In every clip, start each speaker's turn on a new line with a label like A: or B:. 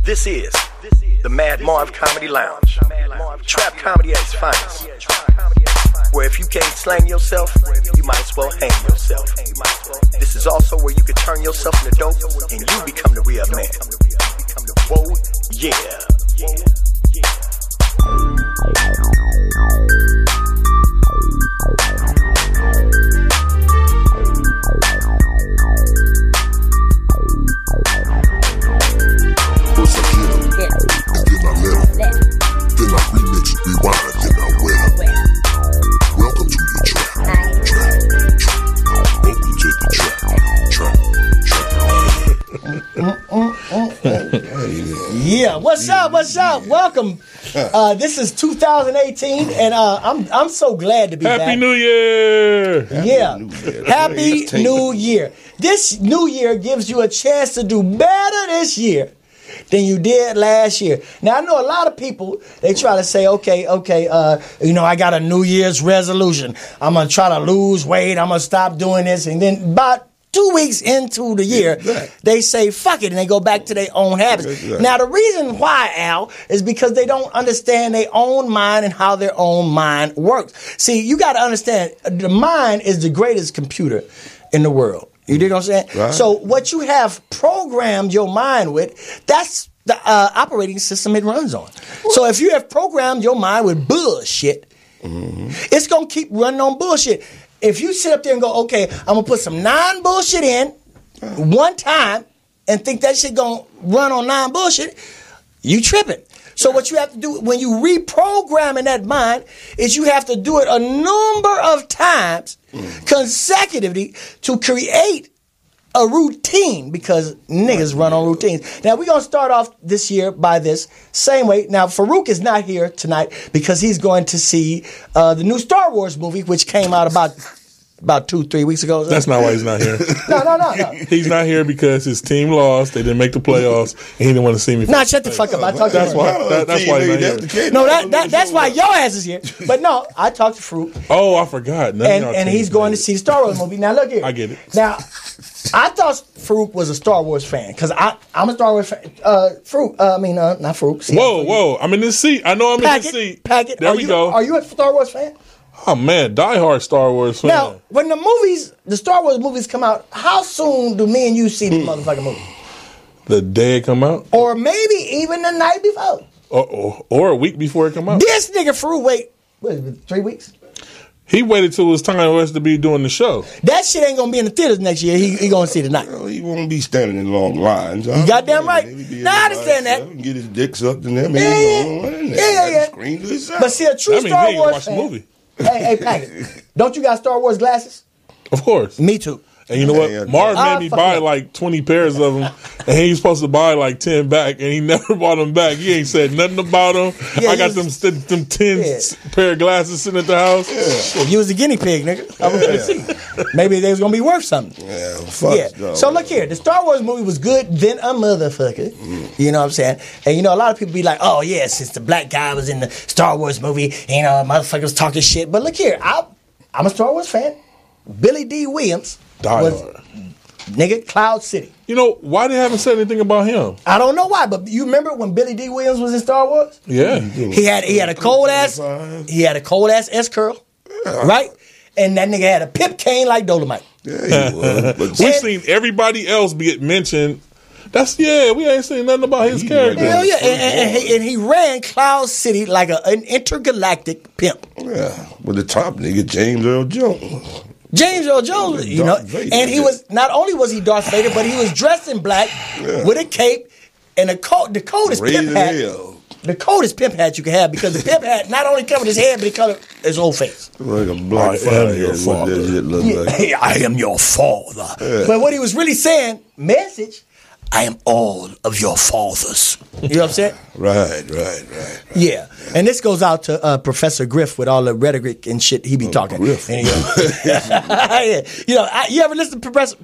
A: This is the Mad Marv Comedy Lounge. Trap comedy at its finest. Where if you can't slang yourself, you might as well hang yourself. This is also where you can turn yourself into dope and you become the real man. Whoa, yeah.
B: Yeah, what's up? Welcome. This is 2018, and I'm so glad to be back.
C: Happy New Year!
B: Yeah, Happy New Year. This new year gives you a chance to do better this year than you did last year. Now, I know a lot of people, they try to say, okay, I got a New Year's resolution. I'm going to try to lose weight. I'm going to stop doing this. And then about 2 weeks into the year, they say, fuck it, and they go back to their own habits. Now, the reason why, Al, is because they don't understand their own mind and how their own mind works. See, you got to understand, the mind is the greatest computer in the world. You dig what I'm saying? Right. So what you have programmed your mind with, that's the operating system it runs on. So if you have programmed your mind with bullshit, it's going to keep running on bullshit. If you sit up there and go, okay, I'm going to put some non-bullshit in one time and think that shit going to run on non-bullshit, you tripping. So what you have to do when you reprogram in that mind is you have to do it a number of times consecutively to create a routine, because niggas run on routines. Now, we're going to start off this year by this same way. Now, Farouk is not here tonight because he's going to see the new Star Wars movie, which came out about 2-3 weeks ago.
C: That's not why he's not here.
B: No.
C: He's not here because his team lost. They didn't make the playoffs, and he didn't want to see me.
B: Nah, shut the fuck up. I talked to Farouk.
C: That's why he's not here.
B: No, that's why your ass is here. But no, I talked to Farouk.
C: Oh, I forgot.
B: And he's going to see the Star Wars movie. Now, look here.
C: I get it.
B: Now, I thought Farouk was a Star Wars fan because I'm a Star Wars fan. Not Farouk. See,
C: whoa! I'm in this seat. I know I'm in this seat.
B: Packet.
C: There we go.
B: Are you a Star Wars fan?
C: Oh man, diehard Star Wars fan.
B: Now, when the Star Wars movies come out, how soon do me and you see the motherfucking movie?
C: The day it come out,
B: or maybe even the night before,
C: or a week before it come out.
B: This nigga Farouk wait, what is it, 3 weeks?
C: He waited till it was time for us to be doing the show.
B: That shit ain't gonna be in the theaters next year. He gonna see tonight.
D: Well, he won't be standing in long lines.
B: You goddamn right. Nah, I understand that.
D: Get his dick sucked in there.
B: Yeah.
D: Screen to himself.
B: But see, a true Star Wars fan.
C: Movie.
B: Hey, Packet. Don't you got Star Wars glasses?
C: Of course.
B: Me too.
C: And you know what? Marv made me buy like 20 pairs of them, and he was supposed to buy like 10 back, and he never bought them back. He ain't said nothing about them. Yeah, I got them 10 pair of glasses sitting at the house.
B: Yeah. You was a guinea pig, nigga. I was gonna see. Maybe they was gonna be worth something.
D: Yeah, fuck.
B: Yeah. So look here, the Star Wars movie was good than a motherfucker. You know what I'm saying? And a lot of people be like, oh yeah, since the black guy was in the Star Wars movie, motherfucker was talking shit. But look here, I'm a Star Wars fan. Billy D. Williams. Nigga, Cloud City.
C: You know, why they haven't said anything about him?
B: I don't know why, but you remember when Billy D. Williams was in Star Wars?
C: Yeah.
B: He had a cold ass S curl, right? And that nigga had a pip cane like Dolomite.
D: Yeah, he was.
C: We've seen everybody else get mentioned. We ain't seen nothing about his character.
B: Hell yeah, and he ran Cloud City like an intergalactic pimp.
D: Yeah, with the top nigga, James Earl Jones.
B: James Earl Jones, and he was, not only was he Darth Vader, but he was dressed in black with a cape and the coldest pimp hat. The coldest pimp hat you can have, because the pimp hat not only covered his head, but it covered his whole face.
D: Like a black fire.
B: I am your father. Yeah. But what he was really saying, message, I am all of your fathers. You know what I'm saying?
D: Right.
B: Yeah. And this goes out to Professor Griff with all the rhetoric and shit he be talking.
D: Griff.
B: Yeah. You ever listen to Professor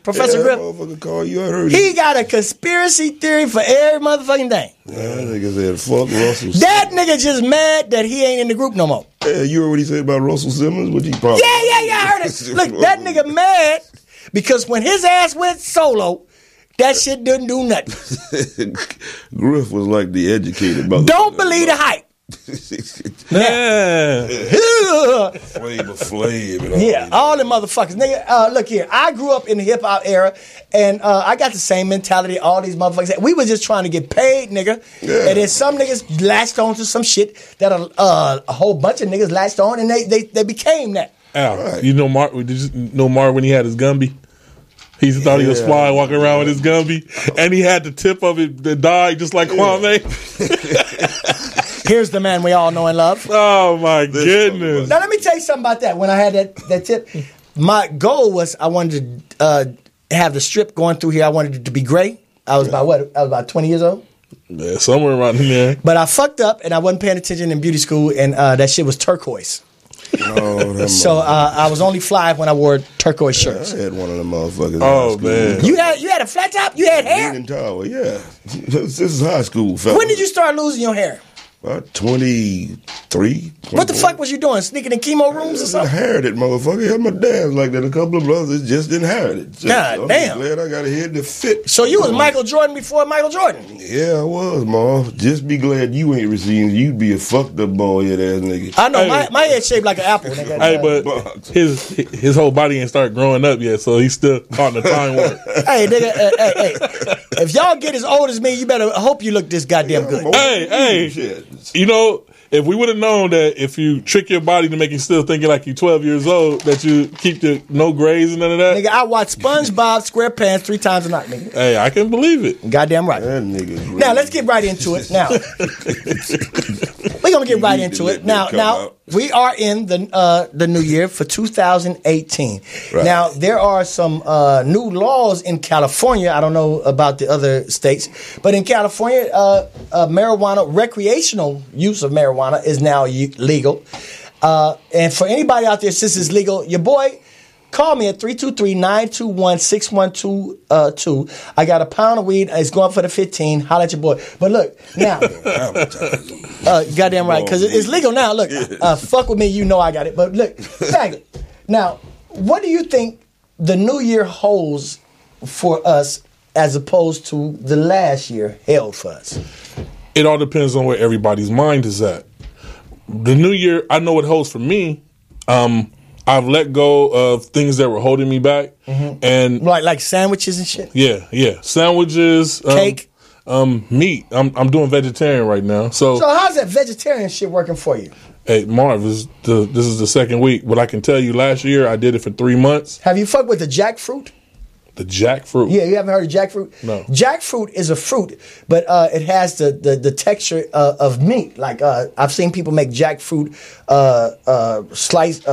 B: Griff?
D: Motherfucker call you. I heard
B: he got a conspiracy theory for every motherfucking thing.
D: That nigga said, fuck Russell Simmons.
B: That nigga just mad that he ain't in the group no more.
D: Yeah, you heard what he said about Russell Simmons? What he probably
B: I heard it. Look, that nigga mad because when his ass went solo, that shit didn't do nothing.
D: Griff was like the educated mother.
B: Don't believe the hype.
C: Yeah.
D: Flavor.
B: Yeah, all the motherfuckers. Nigga, look here. I grew up in the hip hop era, and I got the same mentality all these motherfuckers. We was just trying to get paid, nigga. Yeah. And then some niggas latched on to some shit that a whole bunch of niggas latched on, and they became that.
C: Al, right. You know Marv? Did you know Marv when he had his Gumby? He thought he was fly walking around with his Gumby, and he had the tip of it that died just like Kwame.
B: Here's the man we all know and love.
C: Oh, my goodness.
B: Now, let me tell you something about that. When I had that tip, my goal was I wanted to have the strip going through here. I wanted it to be gray. I was about 20 years old.
C: Yeah, somewhere around in there.
B: But I fucked up, and I wasn't paying attention in beauty school, and that shit was turquoise.
D: Oh,
B: so I was only fly when I wore turquoise shirts.
D: I had one of them motherfuckers.
C: Oh, man.
B: You had a flat top? You had hair?
D: Tower, yeah. This is high school, fella.
B: When did you start losing your hair?
D: About 23.
B: What the fuck was you doing? Sneaking in chemo rooms or something?
D: I inherited, motherfucker. Had my dad's like that. A couple of brothers just inherited.
B: God damn.
D: I'm glad I got a head to fit.
B: So you was Michael Jordan before Michael Jordan?
D: Yeah, I was, Marv. Just be glad you ain't receiving. You'd be a fucked up bald head ass nigga.
B: I know. Hey. My head shaped like an apple. Nigga.
C: Hey, but his whole body ain't started growing up yet, so he's still caught in the time warp.
B: Hey, nigga. Hey. If y'all get as old as me, you better hope you look this goddamn good.
C: Hey.
D: Shit.
C: You know, if we would have known that if you trick your body to make you still thinking like you're 12 years old, that you keep the no grays and none of that.
B: Nigga, I watch SpongeBob SquarePants 3 times a night, nigga.
C: Hey, I can believe it.
B: Goddamn right.
D: That nigga.
B: Now, let's get right into it. Now, we're going to get right into it. Now, we are in the new year for 2018. Right. Now, there are some new laws in California. I don't know about the other states, but in California, marijuana, recreational use of marijuana is now legal. And for anybody out there, since it's legal, your boy, call me at 323-921-6122. I got a pound of weed. It's going for the 15. Holla at your boy. But look, now, goddamn right, because it's legal now. Look, fuck with me, you know I got it. But look, now, what do you think the new year holds for us as opposed to the last year held for us?
C: It all depends on where everybody's mind is at. The new year, I know what holds for me. I've let go of things that were holding me back, and
B: like sandwiches and shit.
C: Yeah, sandwiches,
B: cake,
C: meat. I'm doing vegetarian right now. So
B: how's that vegetarian shit working for you?
C: Hey, Marv, this is the second week. What I can tell you, last year I did it for 3 months.
B: Have you fucked with the jackfruit?
C: The jackfruit?
B: Yeah, you haven't heard of jackfruit?
C: No.
B: Jackfruit is a fruit, but it has the texture of meat. Like I've seen people make jackfruit sliced,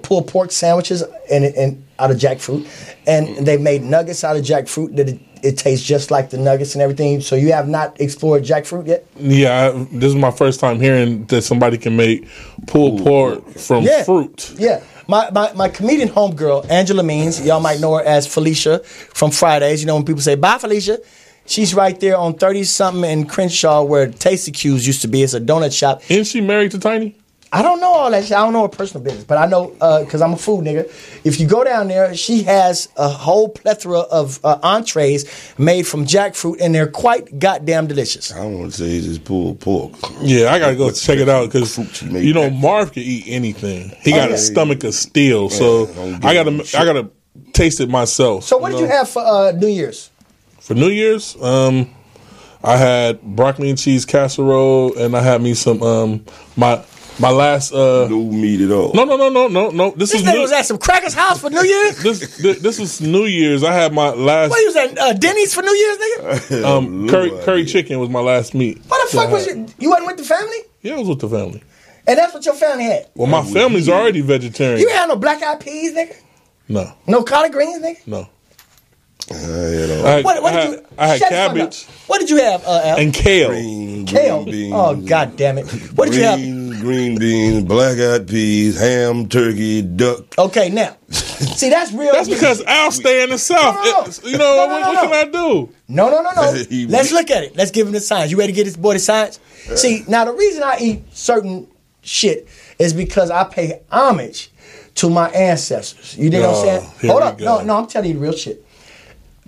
B: pulled pork sandwiches and out of jackfruit, and they've made nuggets out of jackfruit that it tastes just like the nuggets and everything. So you have not explored jackfruit yet?
C: Yeah, this is my first time hearing that somebody can make pulled pork from fruit.
B: Yeah. My comedian homegirl, Angela Means, y'all might know her as Felicia from Fridays. You know when people say, bye, Felicia. She's right there on 30-something in Crenshaw where Tasty Q's used to be. It's a donut shop.
C: Isn't she married to Tiny?
B: I don't know all that shit. I don't know her personal business. But I know, because I'm a food nigga, if you go down there, she has a whole plethora of entrees made from jackfruit, and they're quite goddamn delicious.
D: I don't want to say it's just pulled pork.
C: Yeah, I got to go check it out because, Marv can eat anything. He got a stomach of steel, so I gotta taste it myself.
B: So what did you have for New Year's?
C: For New Year's, I had broccoli and cheese casserole, and I had me some my last
D: no meat at all.
C: No. This
B: nigga was at some crackers house for New Year's.
C: This was New Year's. I had my last.
B: What, you was at Denny's for New Year's, nigga?
C: Curry chicken was my last meat.
B: What the fuck was you? You wasn't with the family?
C: Yeah, I was with the family.
B: And that's what your family had?
C: Well, my family's already vegetarian.
B: You had no black eyed peas, nigga?
C: No.
B: No collard greens, nigga?
C: No.
D: I
C: had cabbage.
B: What did you have, Al?
C: And kale.
B: Kale.
D: Beans,
B: oh, God damn it. What did you have?
D: Green beans, black-eyed peas, ham, turkey, duck.
B: Okay, now. See, that's real.
C: That's because Al stay in the South. What can I do?
B: No. Let's look at it. Let's give him the science. You ready to get this boy the science? See, now the reason I eat certain shit is because I pay homage to my ancestors. You dig what I'm saying? Hold up. No, I'm telling you the real shit.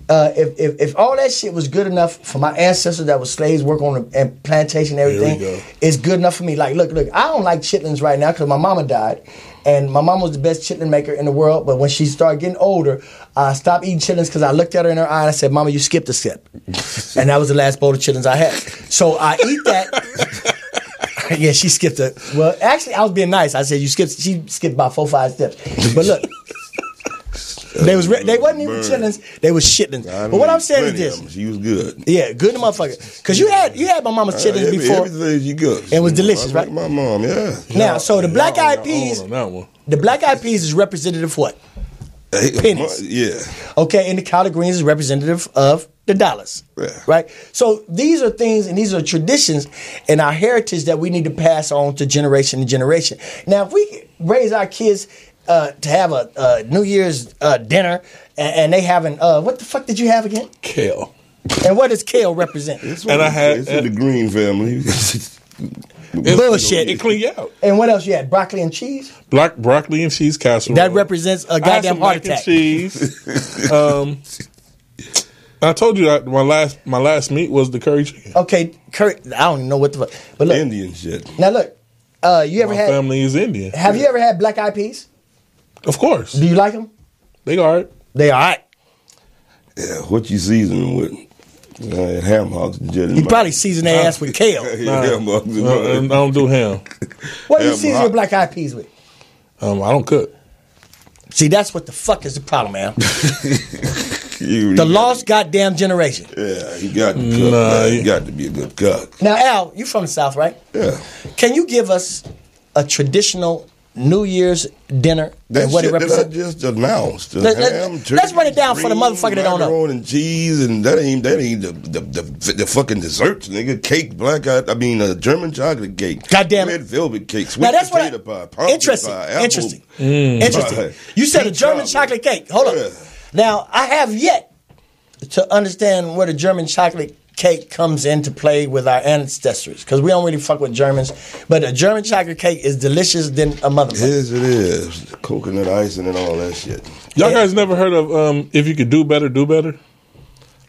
B: if all that shit was good enough for my ancestors that was slaves, work on a plantation and everything, it's good enough for me. Like, look, I don't like chitlins right now because my mama died. And my mom was the best chitlin maker in the world. But when she started getting older, I stopped eating chitlins because I looked at her in her eye and I said, Mama, you skipped a step. And that was the last bowl of chitlins I had. So I eat that. Yeah, she skipped it. Well, actually, I was being nice. I said, she skipped about 4 or 5 steps. But look. They wasn't even chitlins. They was shitlins. But what I'm saying is this:
D: she was good.
B: Yeah, good motherfucker. Because you had my mama's chitlins before.
D: Everything she good.
B: It was delicious, right?
D: My mom, yeah.
B: Now, so the black eyed peas. The black eyed peas is representative of what? Pennies.
D: Yeah.
B: Okay, and the collard greens is representative of the dollars.
D: Yeah.
B: Right. So these are things and these are traditions and our heritage that we need to pass on to generation to generation. Now, if we raise our kids to have a New Year's dinner, and they having what the fuck did you have again?
C: Kale.
B: And what does kale represent?
D: It's in the green family.
B: Bullshit.
C: It clean you out.
B: And what else you had? Broccoli and cheese?
C: Broccoli and cheese casserole.
B: That represents a goddamn heart attack.
C: And cheese. I told you that my last meat was the curry chicken.
B: Okay, curry. I don't even know what the fuck. But look,
D: Indian shit.
B: Now look, you ever
C: my
B: had?
C: Family is Indian.
B: Have you ever had black eyed peas?
C: Of course.
B: Do you like them?
C: They all right.
B: They all right.
D: Yeah, what you season them with? Ham hocks.
B: You probably season their ass with kale.
D: Ham hocks.
C: I don't do ham.
B: What do you season your black eyed peas with?
C: I don't cook.
B: See, that's what the fuck is the problem, man.
D: The
B: lost goddamn generation.
D: Yeah, you got to cook. You got to be a good cook.
B: Now, Al, you from the South, right?
D: Yeah.
B: Can you give us a traditional New Year's dinner and what it represents?
D: That I just announced.
B: Let's run it down for the motherfucker that don't know.
D: Macaroni and cheese, and that ain't the fucking desserts, nigga. Cake, German chocolate cake.
B: Goddamn
D: red velvet cake, sweet potato pie, pumpkin pie,
B: interesting. You said a German chocolate cake. Hold on. Now, I have yet to understand where the German chocolate cake comes into play with our ancestors, because we don't really fuck with Germans, but a German chocolate cake is delicious than a motherfucker.
D: Yes, it is. Coconut icing and all that shit.
C: Y'all guys never heard of if you could do better, do better?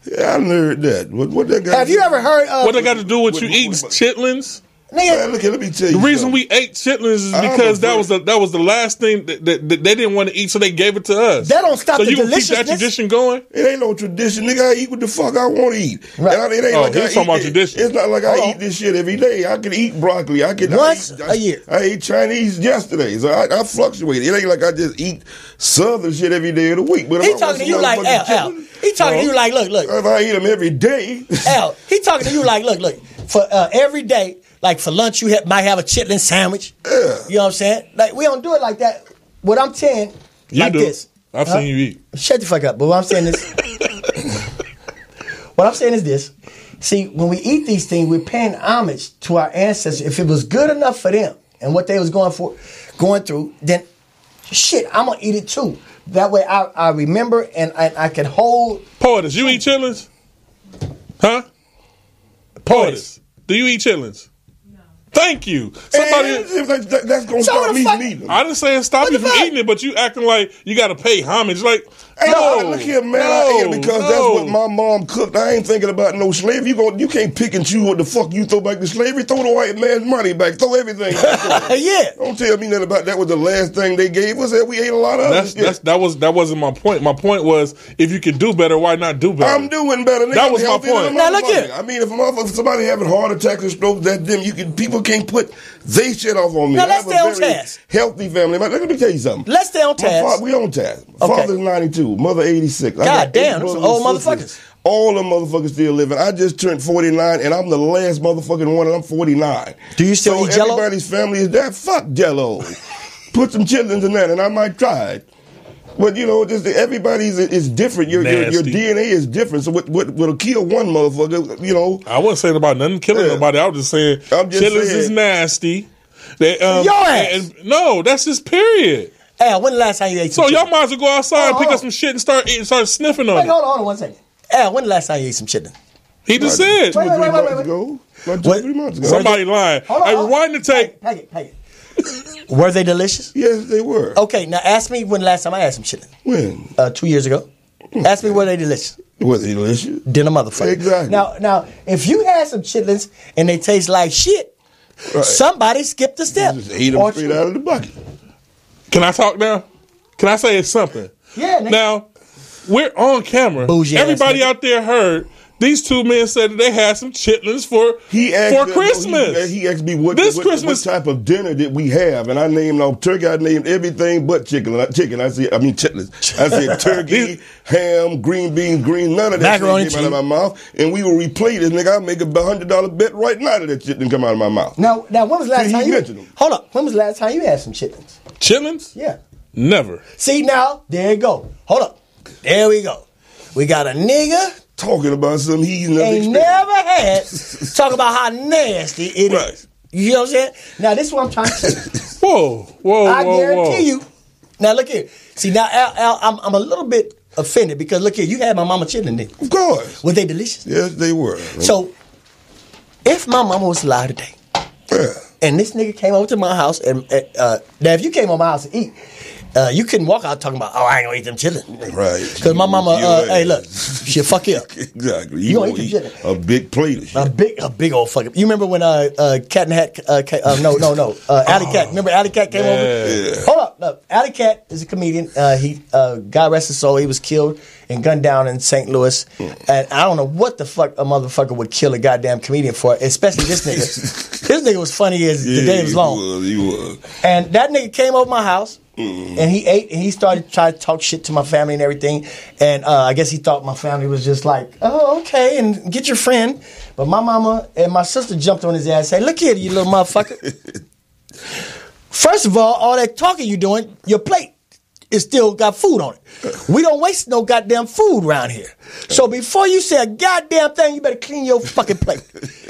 D: Yeah, I heard that. What that got?
B: Have you ever heard of
C: what they got to do with you eating chitlins?
B: Nigga,
D: look, let me tell you.
C: The reason we ate chitlins is because that was the last thing that they didn't want to eat, so they gave it to us.
B: That don't stop the deliciousness.
C: So you keep that tradition going?
D: It ain't no tradition, nigga. I eat what the fuck I want to eat.
B: Right.
D: It ain't like
C: he's talking about tradition.
D: It's not like I eat this shit every day. I can eat broccoli.
B: Once a year.
D: I ate Chinese yesterday, so I fluctuate. It ain't like I just eat Southern shit every day of the week. But
B: he talking to you like Al. He talking to you like look.
D: If I eat them every day,
B: Al. He talking to you like look for every day. Like for lunch, you might have a chitlin sandwich.
D: Yeah.
B: You know what I'm saying? Like, we don't do it like that. What I'm saying,
C: you
B: like
C: do.
B: this.
C: I've seen you eat.
B: Shut the fuck up. But what I'm saying is, this. See, when we eat these things, we're paying homage to our ancestors. If it was good enough for them and what they was going through, then shit, I'm gonna eat it too. That way, I remember and I can hold.
C: Poetess, you eat chitlins? Huh? Poetess, do you eat chitlins? Thank you. Somebody
D: that's gonna stop me from eating.
C: I didn't say stop you from eating it, but you acting like you got to pay homage. Like,
D: look here, man. I ate it because that's what my mom cooked. I ain't thinking about no slavery. You can't pick and choose what the fuck you throw back to slavery. Throw the white man's money back. Throw everything.
B: Yeah.
D: Don't tell me nothing about that. Was the last thing they gave us. We ate a lot of it.
C: That wasn't my point. My point was, if you could do better, why not do better?
D: I'm doing better.
C: That was my point.
B: Now look here.
D: I mean, if somebody having heart attacks and strokes, that them people can't put they shit off on me.
B: Now let's stay on task.
D: Healthy family. Let me tell you something.
B: Let's stay on task.
D: We on task. Father's 92, mother 86.
B: God damn, those old motherfuckers.
D: All them motherfuckers still living. I just turned 49, and I'm the last motherfucking one, and I'm 49.
B: Do you still eat Jell-O?
D: Everybody's family is that. Fuck Jell-O. Put some chitlins in that, and I might try it. But everybody's is different. Your DNA is different. So what'll kill one motherfucker?
C: I wasn't saying about nothing killing nobody. I was just saying chitlins is nasty. Your
B: ass.
C: No, that's just period.
B: Al, when the last time you ate some
C: chitlins? So y'all might as well go outside and pick up some shit and start sniffing on it.
B: Hold on 1 second. Al, when the last time you ate some chitlins?
C: He just said.
D: 2 or 3 months ago. 2 or 3 months ago.
C: Somebody lying. Hey, rewind the tape.
B: Peg it. Were they delicious?
D: Yes, they were.
B: Okay, now ask me when the last time I had some chitlins.
D: When?
B: 2 years ago. Ask me were they delicious.
D: Was it delicious?
B: Than a motherfucker.
D: Exactly.
B: Now, if you had some chitlins and they taste like shit, somebody skipped a step.
D: Just ate them straight out of the bucket.
C: Can I talk now? Can I say something?
B: Yeah. Nigga.
C: Now, we're on camera.
B: Bougie
C: Everybody out there heard these two men said that they had some chitlins for Christmas.
D: He asked me what
C: Christmas
D: type of dinner did we have, and I named turkey. I named everything but chicken. I said chitlins. I said turkey, ham, green beans, none of that shit came out of my mouth. And we will replay this, nigga. I'll make a $100 bet right now that shit didn't come out of my mouth.
B: Now, when was the last time you
D: mentioned them?
B: Hold up. When was the last time you had some chitlins?
C: Chitlins?
B: Yeah.
C: Never.
B: See, now, there you go. Hold up. There we go. We got a nigga
D: talking about something he's
B: never had. Talk about how nasty it is. You know what I'm saying? Now, this is what I'm trying to say.
C: Whoa.
B: I guarantee you. Now, look here. See, now, Al, I'm a little bit offended because, look here, you had my mama chitlin, didn't you?
D: Of course.
B: Were they delicious?
D: Yes, they were.
B: So, if my mama was alive today, and this nigga came over to my house, and now, if you came over my house to eat, you couldn't walk out talking about, I ain't gonna eat them chitlins.
D: Right.
B: Because my mama, hey, look, she'll fuck you up.
D: Exactly.
B: You gonna eat them chitlins.
D: A big plate of shit.
B: A big old fucking. You remember when Cat and Hat, Alley Cat. Remember Alley Cat came over?
D: Yeah.
B: Hold up. Look, Alley Cat is a comedian. God rest his soul, he was killed and gunned down in St. Louis. And I don't know what the fuck a motherfucker would kill a goddamn comedian for, especially this nigga. This nigga was funny as the day was long.
D: He was.
B: And that nigga came over my house. And he ate, and he started trying to talk shit to my family and everything. And I guess he thought my family was just like, oh, okay, and get your friend. But my mama and my sister jumped on his ass and said, look here, you little motherfucker. First of all that talking you doing, your plate is still got food on it. We don't waste no goddamn food around here. So before you say a goddamn thing, you better clean your fucking plate.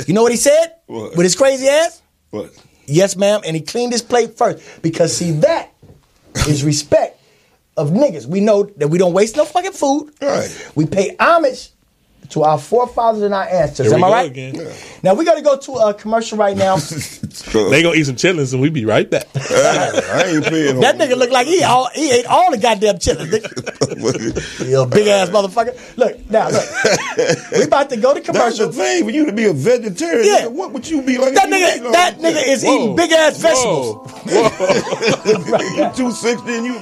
B: You know what he said?
D: What?
B: With his crazy ass?
D: What?
B: Yes, ma'am. And he cleaned his plate first. Because see, that is respect of niggas. We know that we don't waste no fucking food.
D: Right.
B: We pay homage to our forefathers and our ancestors. Am I right?
C: Again.
D: Yeah.
B: Now we got to go to a commercial right now.
C: They gonna eat some chitlins and we be right back.
D: I ain't paying.
B: That nigga look like he ate all the goddamn chitlins. You big ass motherfucker. Look, now look. We about to go to commercial.
D: That's the thing. For you to be a vegetarian,
B: Yeah.
D: nigga, what would you be like?
B: That nigga is eating big ass vegetables.
D: You 260 and you.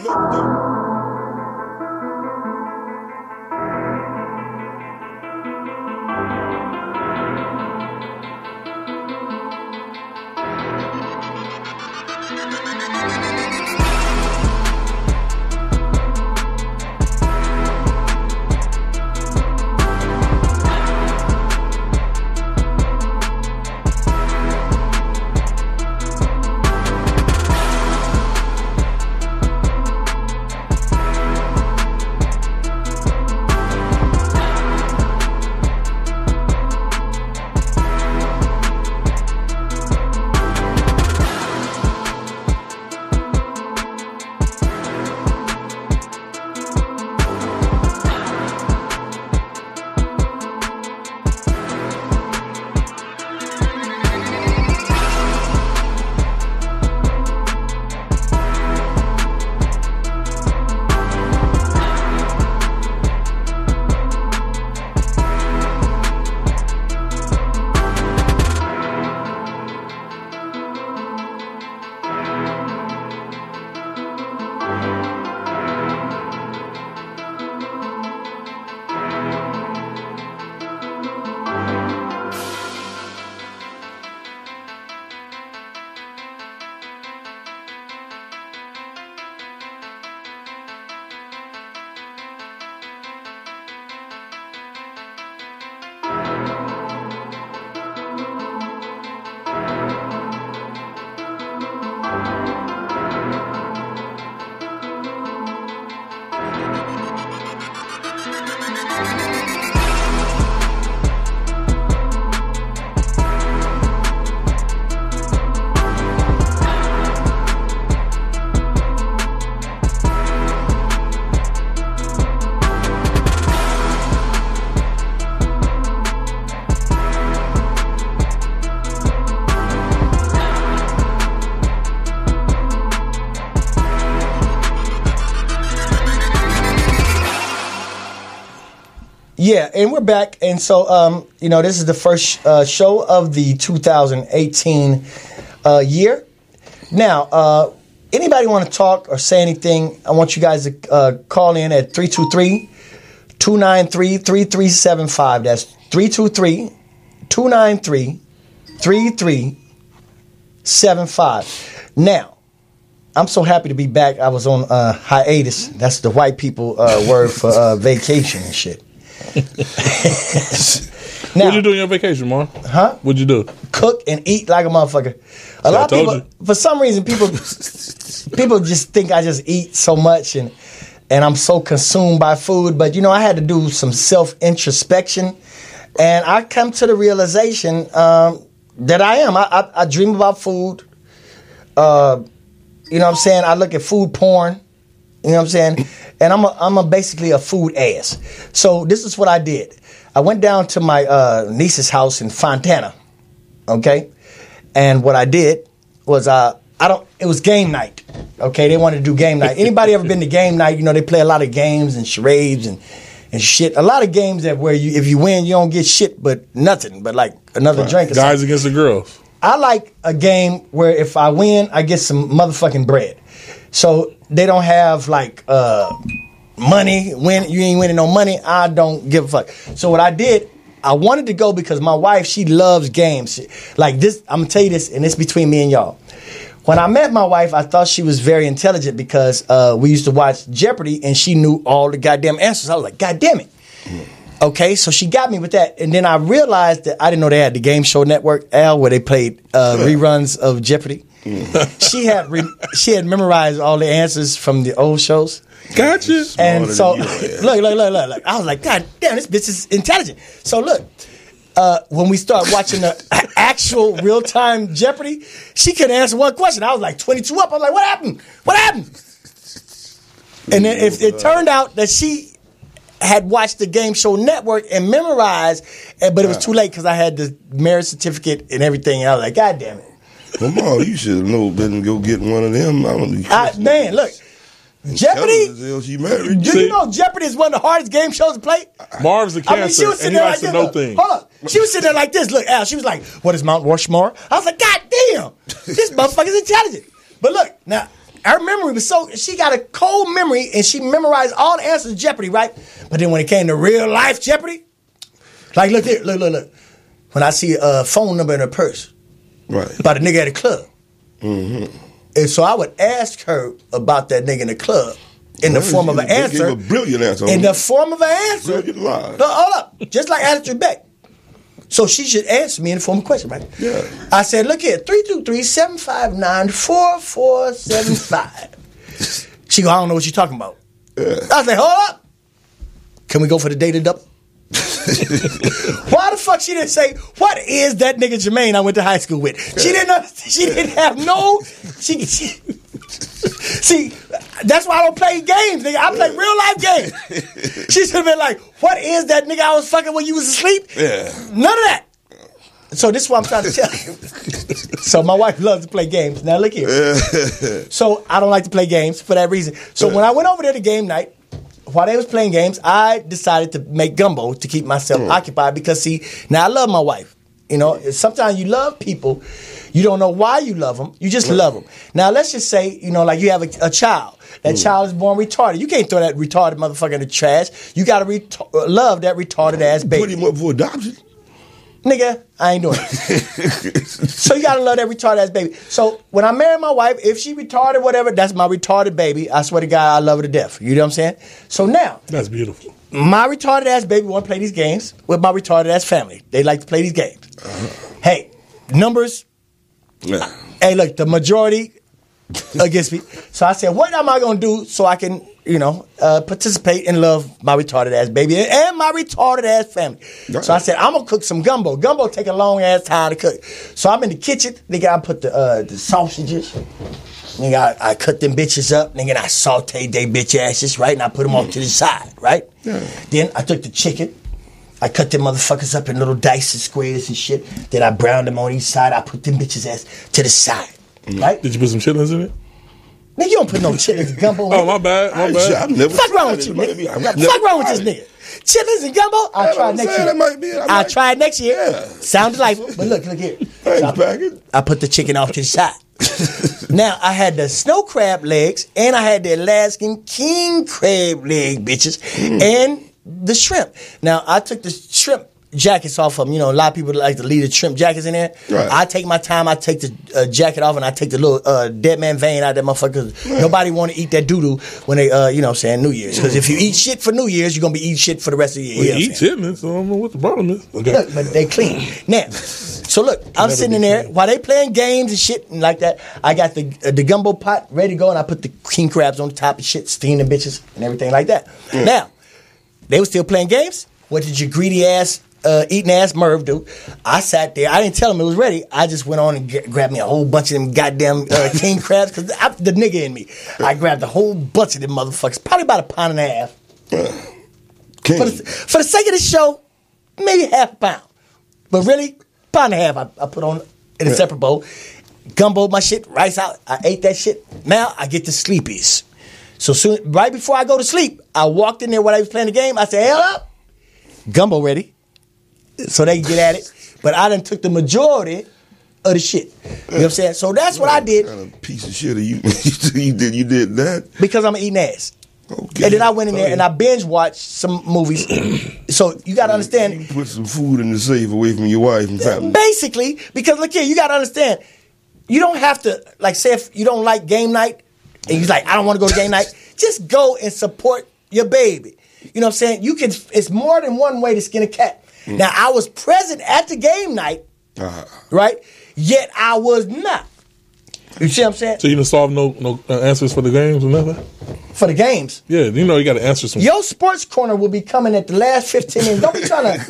B: Yeah, and we're back. And so, this is the first show of the 2018 year. Now, anybody want to talk or say anything, I want you guys to call in at 323-293-3375. That's 323-293-3375. Now, I'm so happy to be back. I was on hiatus. That's the white people word for vacation and shit. Now,
C: what'd you do on your vacation, Marv?
B: Huh?
C: What'd you do?
B: Cook and eat like a motherfucker. A lot of people, for some reason, people just think I just eat so much and I'm so consumed by food. But, I had to do some self-introspection. And I come to the realization that I am. I dream about food. You know what I'm saying? I look at food porn. You know what I'm saying? And I'm basically a food ass. So this is what I did. I went down to my niece's house in Fontana. Okay? And what I did was it was game night. Okay? They wanted to do game night. Anybody ever been to game night? They play a lot of games and charades and shit. A lot of games where if you win, you don't get shit but nothing but like another drink or something.
C: Guys against the girls.
B: I like a game where if I win, I get some motherfucking bread. So they don't have like money. You ain't winning no money. I don't give a fuck. So what I did, I wanted to go because my wife, she loves games. Like this, I'm going to tell you this, and it's between me and y'all. When I met my wife, I thought she was very intelligent because we used to watch Jeopardy and she knew all the goddamn answers. I was like, God damn it. Okay, so she got me with that. And then I realized that I didn't know they had the Game Show Network, Al, where they played reruns of Jeopardy. She had memorized all the answers from the old shows.
C: Gotcha.
B: And so, look. I was like, God damn, this bitch is intelligent. So look, when we start watching the actual real-time Jeopardy, she couldn't answer one question. I was like 22 up. I was like, what happened? What happened? And then if it turned out that she had watched the Game Show Network and memorized, but it was too late because I had the marriage certificate and everything. And I was like, God damn it.
D: Well, Mom, you should have known better than go get one of them.
B: Man, look. Jeopardy?
D: She married.
B: Do you know Jeopardy is one of the hardest game shows to play?
C: Marv's a cancer, and he likes to know things.
B: Hold up. She was sitting there like this. Look, Al, she was like, what is Mount Rushmore? I was like, God damn. This motherfucker's intelligent. But look, now, her memory was she got a cold memory, and she memorized all the answers to Jeopardy, right? But then when it came to real life Jeopardy, like, look here, look. When I see a phone number in her purse,
D: right,
B: about a nigga at a club. Mm-hmm. And so I would ask her about that nigga in the club in the form of an answer.
D: Gave a brilliant answer.
B: In the form of an answer.
D: Brilliant lie.
B: No, hold up. Just like Attitude Beck. So she should answer me in the form of a question, right?
D: Yeah.
B: I said, look here, 323-759-4475. She go, I don't know what you're talking about. Yeah. I said, hold up. Can we go for the data double? Why the fuck she didn't say, what is that nigga Jermaine I went to high school with? She didn't have no, see, that's why I don't play games, nigga. I play real life games. She should have been like, what is that nigga I was fucking when you was asleep?
D: Yeah.
B: None of that. So this is what I'm trying to tell you. So my wife loves to play games. Now look here. So I don't like to play games for that reason. So when I went over there to game night, while they was playing games, I decided to make gumbo to keep myself occupied because, see, now I love my wife. Sometimes you love people, you don't know why you love them, you just love them. Now, let's just say, like you have a child. That child is born retarded. You can't throw that retarded motherfucker in the trash. You got to love that retarded ass baby.
D: Put him up for adoption.
B: Nigga, I ain't doing it. So you gotta love that retarded ass baby. So when I marry my wife, if she retarded, whatever, that's my retarded baby. I swear to God, I love her to death. You know what I'm saying? So now,
C: that's beautiful.
B: My retarded ass baby want to play these games with my retarded ass family. They like to play these games. Hey, numbers.
D: Yeah.
B: Hey, look, the majority against me. So I said, what am I gonna do so I can, participate and love my retarded ass baby and my retarded ass family? Right. So I said, I'm gonna cook some gumbo. Gumbo take a long ass time to cook. So I'm in the kitchen. Nigga, I put the sausages. Nigga, I cut them bitches up. Nigga, I sauteed they bitch asses, right? And I put them off to the side, right? Yeah. Then I took the chicken. I cut them motherfuckers up in little dice and squares and shit. Then I browned them on each side. I put them bitches ass to the side, right?
C: Did you put some chitlins in it?
B: Nigga, you don't put no chitlins in gumbo.
C: Oh, my bad.
B: Fuck wrong with you, nigga. Fuck wrong with this nigga. chitlins and gumbo. I'll try it next year. I'll try it next year.
D: Yeah.
B: Sounds delightful. But look here. I put the chicken off to the side. Now, I had the snow crab legs, and I had the Alaskan king crab leg, bitches, and the shrimp. Now, I took the shrimp jackets off of them. You know, a lot of people like to leave the shrimp jackets in there.
D: Right.
B: I take my time. I take the jacket off, and I take the little dead man vein out of that motherfucker. Nobody want to eat that doo-doo when they, you know what I'm saying, New Year's. Because if you eat shit for New Year's, you're going to be eating shit for the rest of the year.
C: We eat chitlins, so I don't know what the problem is. Okay.
B: Look, but they clean. Now, so look, I'm sitting in there while they playing games and shit and like that. I got the gumbo pot ready to go, and I put the king crabs on the top and shit, steaming the bitches and everything like that. Now, they were still playing games. What did your greedy ass, eating ass Merv do? I sat there. I didn't tell him it was ready. I just went on and grabbed me a whole bunch of them goddamn king crabs because the nigga in me. I grabbed a whole bunch of them motherfuckers, probably about 1.5 pounds. For the sake of the show, maybe half a pound. But really, 1.5 pounds I put on in a separate bowl. Gumbo my shit, rice out. I ate that shit. Now I get the sleepies. So soon, right before I go to sleep, I walked in there while I was playing the game. I said, hell up. Gumbo ready. So they can get at it. But I done took the majority of the shit. You know what I'm saying? So that's what I did.
D: What kind of piece of shit are you? you did that?
B: Because I'm eating ass.
D: Okay.
B: And then I went in there and I binge watched some movies. So you got to understand.
D: You put some food in the safe away from your wife and family.
B: Basically, because look here, you got to understand. You don't have to, like, say if you don't like game night and you're like, I don't want to go to game night, just go and support your baby. You know what I'm saying? You can. It's more than one way to skin a cat. Now, I was present at the game night, right? Yet I was not. You see what I'm saying?
C: So you didn't solve no answers for the games or nothing?
B: For the games?
C: Yeah, you know you got to answer some.
B: Your sports corner will be coming at the last 15 minutes. Don't be trying to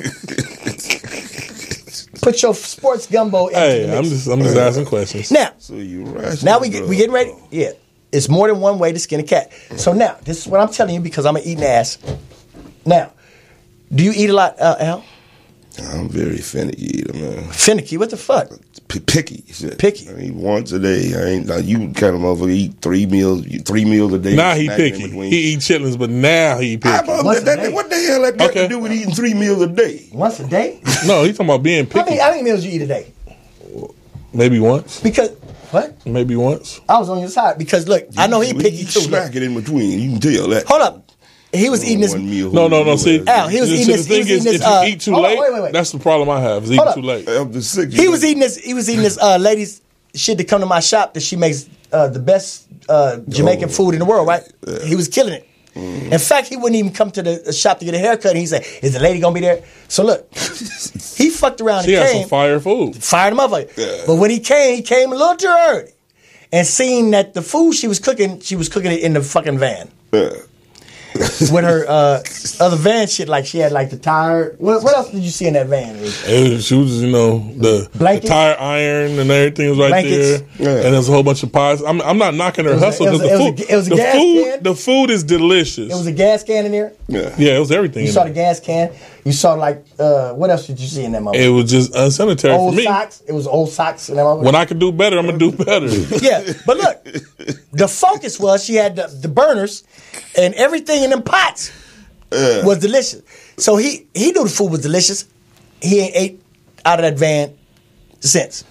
B: put your sports gumbo into the mix.
C: I'm just asking questions.
B: Now,
D: So you rational,
B: now we getting ready? Yeah. It's more than one way to skin a cat. So now, this is what I'm telling you because I'm an eating ass. Now, do you eat a lot, Al?
D: I'm very finicky eater, man.
B: Finicky? What the fuck?
D: Picky. Shit.
B: Picky.
D: I eat once a day. I ain't like you kind of motherfucker eat 3 meals a day.
C: Now he picky. He eat chitlins, but now he picky.
D: What the hell that got to do with eating 3 meals a day?
B: Once a day?
C: No, he's talking about being picky.
B: How many meals you eat a day?
C: Maybe once.
B: Because what?
C: Maybe once.
B: I was on your side because look, I know he picky too.
D: Snack it in between. You can tell that.
B: Hold up. He was eating this.
C: No. See,
B: Al, he was eating this.
C: The thing is, if you eat too late,
B: wait.
C: that's the problem I have. Is eating too late.
B: He was eating this. He was eating this lady's shit to come to my shop that she makes the best Jamaican food in the world. Right? He was killing it. In fact, he wouldn't even come to the shop to get a haircut. And he said, "Is the lady gonna be there?" So look, he fucked around.
C: She
B: and
C: had
B: came,
C: some fire food.
B: Fired him up. But when he came a little too early, and seeing that the food she was cooking it in the fucking van. With her other van shit, like she had like the tire. What else did you see in that van?
C: She was, the tire iron and everything was right
B: Blankets.
C: there, and there's a whole bunch of pies. I'm not knocking her hustle because the food is delicious.
B: It was a gas can in there.
C: Yeah, it was everything.
B: You saw the gas can. You saw like what else did you see in that moment?
C: It was just unsanitary for me.
B: Socks. It was old socks in that moment.
C: When I can do better, I'm gonna do better.
B: Yeah, but look, the focus was she had the burners and everything in them pots was delicious. So he knew the food was delicious. He ain't ate out of that van since.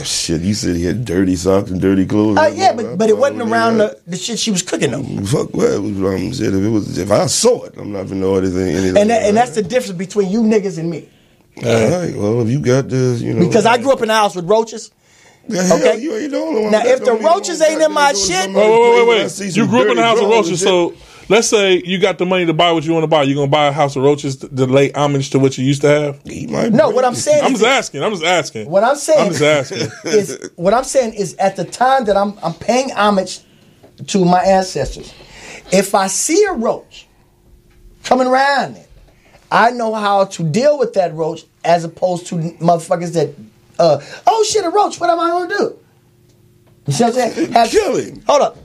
D: Shit, you said he had dirty socks and dirty clothes.
B: Yeah, but it wasn't around the shit she was cooking though.
D: Fuck well, if I saw it, I'm not gonna know anything.
B: And that's the difference between you niggas and me.
D: All right, well, if you got this,
B: because I grew up in a house with roaches.
D: Okay, you ain't the only one.
B: Now, if the roaches ain't in my shit,
C: wait. You grew up in a house with roaches, so let's say you got the money to buy what you want to buy. You gonna buy a house of roaches to lay homage to what you used to have?
B: No, what I'm saying.
C: I'm just asking.
B: What I'm saying.
C: I'm just asking.
B: What I'm saying is, at the time that I'm paying homage to my ancestors, if I see a roach coming around it, I know how to deal with that roach as opposed to motherfuckers that. Oh shit, a roach. What am I gonna do? You see what I'm saying?
D: Kill him.
B: Hold up.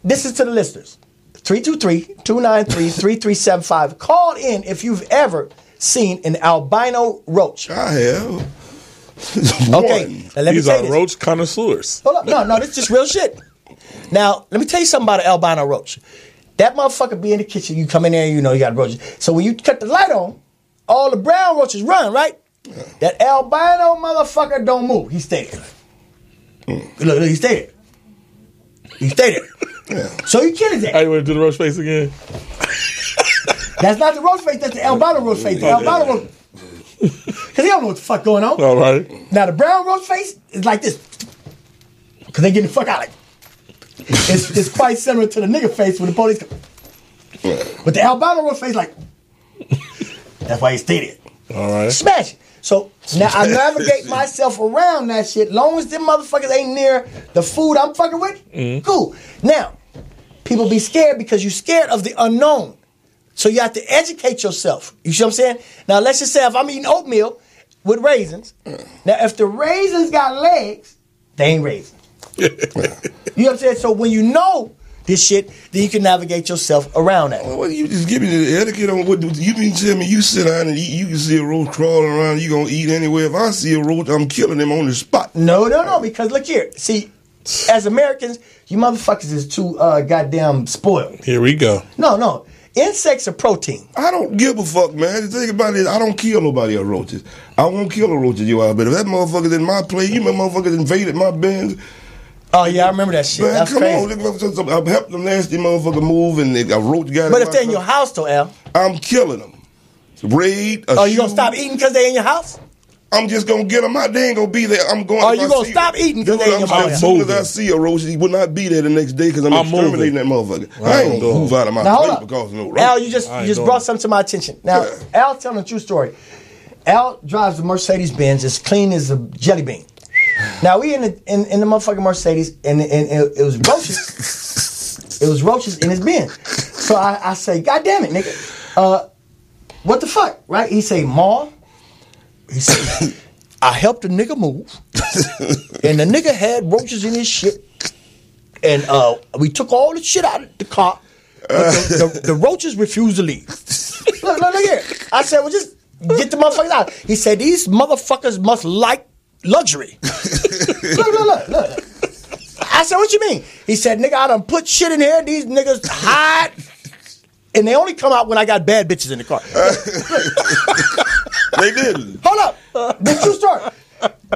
B: This is to the listeners. 323-293-3375. Call in if you've ever seen an albino roach.
D: I have.
B: Okay. Now let me
C: These
B: tell
C: are
B: you
C: roach connoisseurs.
B: Hold up. No, this is just real shit. Now, let me tell you something about an albino roach. That motherfucker be in the kitchen. You come in there, you know you got roaches. So when you cut the light on, all the brown roaches run, right? Yeah. That albino motherfucker don't move. He stay there. Look, he stay there. He stay there. Yeah. So he kills that.
C: How you want to do the roach face again?
B: That's not the roach face. That's the albino roach face. The albino roach. Because he don't know what the fuck going on.
C: All right.
B: Now the brown roach face is like this. Because they getting the fuck out of it. It's quite similar to the nigga face when the police come. But the albino roach face like, that's why he stayed there.
C: All right.
B: Smash it. So now I navigate myself around that shit. Long as them motherfuckers ain't near the food I'm fucking with, cool. Now, people be scared because you're scared of the unknown. So you have to educate yourself. You see what I'm saying? Now let's just say if I'm eating oatmeal with raisins. Now if the raisins got legs, they ain't raisins. You know what I'm saying? So when you know this shit, then you can navigate yourself around that.
D: Well, you just give me the etiquette on what you mean. Tell me you sit down and eat. You can see a roach crawling around. You gonna eat anyway. If I see a roach, I'm killing them on the spot.
B: No. Because look here. See, as Americans, you motherfuckers is too goddamn spoiled.
C: Here we go.
B: No. Insects are protein.
D: I don't give a fuck, man. The thing about it is I don't kill nobody or roaches. I won't kill a roach you out. But if that motherfucker's in my place, you motherfuckers invaded my bins.
B: Oh, yeah, I remember that shit.
D: Man,
B: that's
D: come
B: crazy.
D: on. I've helped them nasty motherfucker move and a roach got
B: But if they're in your house, though, Al.
D: I'm killing them. Raid,
B: you going to stop eating because they're in your house?
D: I'm just going to get them out. They ain't going to be there. I'm going.
B: Oh, you going to stop eating because they're in your house?
D: As soon as I see a roach, he will not be there the next day because I'm exterminating that motherfucker. I ain't going to move out of my place because of no roach.
B: Al, you just brought something to my attention. Now, Al telling a true story. Al drives a Mercedes-Benz as clean as a jelly bean. Now we in the motherfucking Mercedes and it was roaches. It was roaches in his bin. So I say, God damn it, nigga. What the fuck? Right? He say, Marv. He said, I helped the nigga move. And the nigga had roaches in his shit. And we took all the shit out of the car. But the roaches refused to leave. Look here. I said, well, just get the motherfuckers out. He said, these motherfuckers must like luxury. Look. I said, what you mean? He said, nigga, I done put shit in here. These niggas hide. And they only come out when I got bad bitches in the car.
D: They didn't.
B: Hold up. This true story.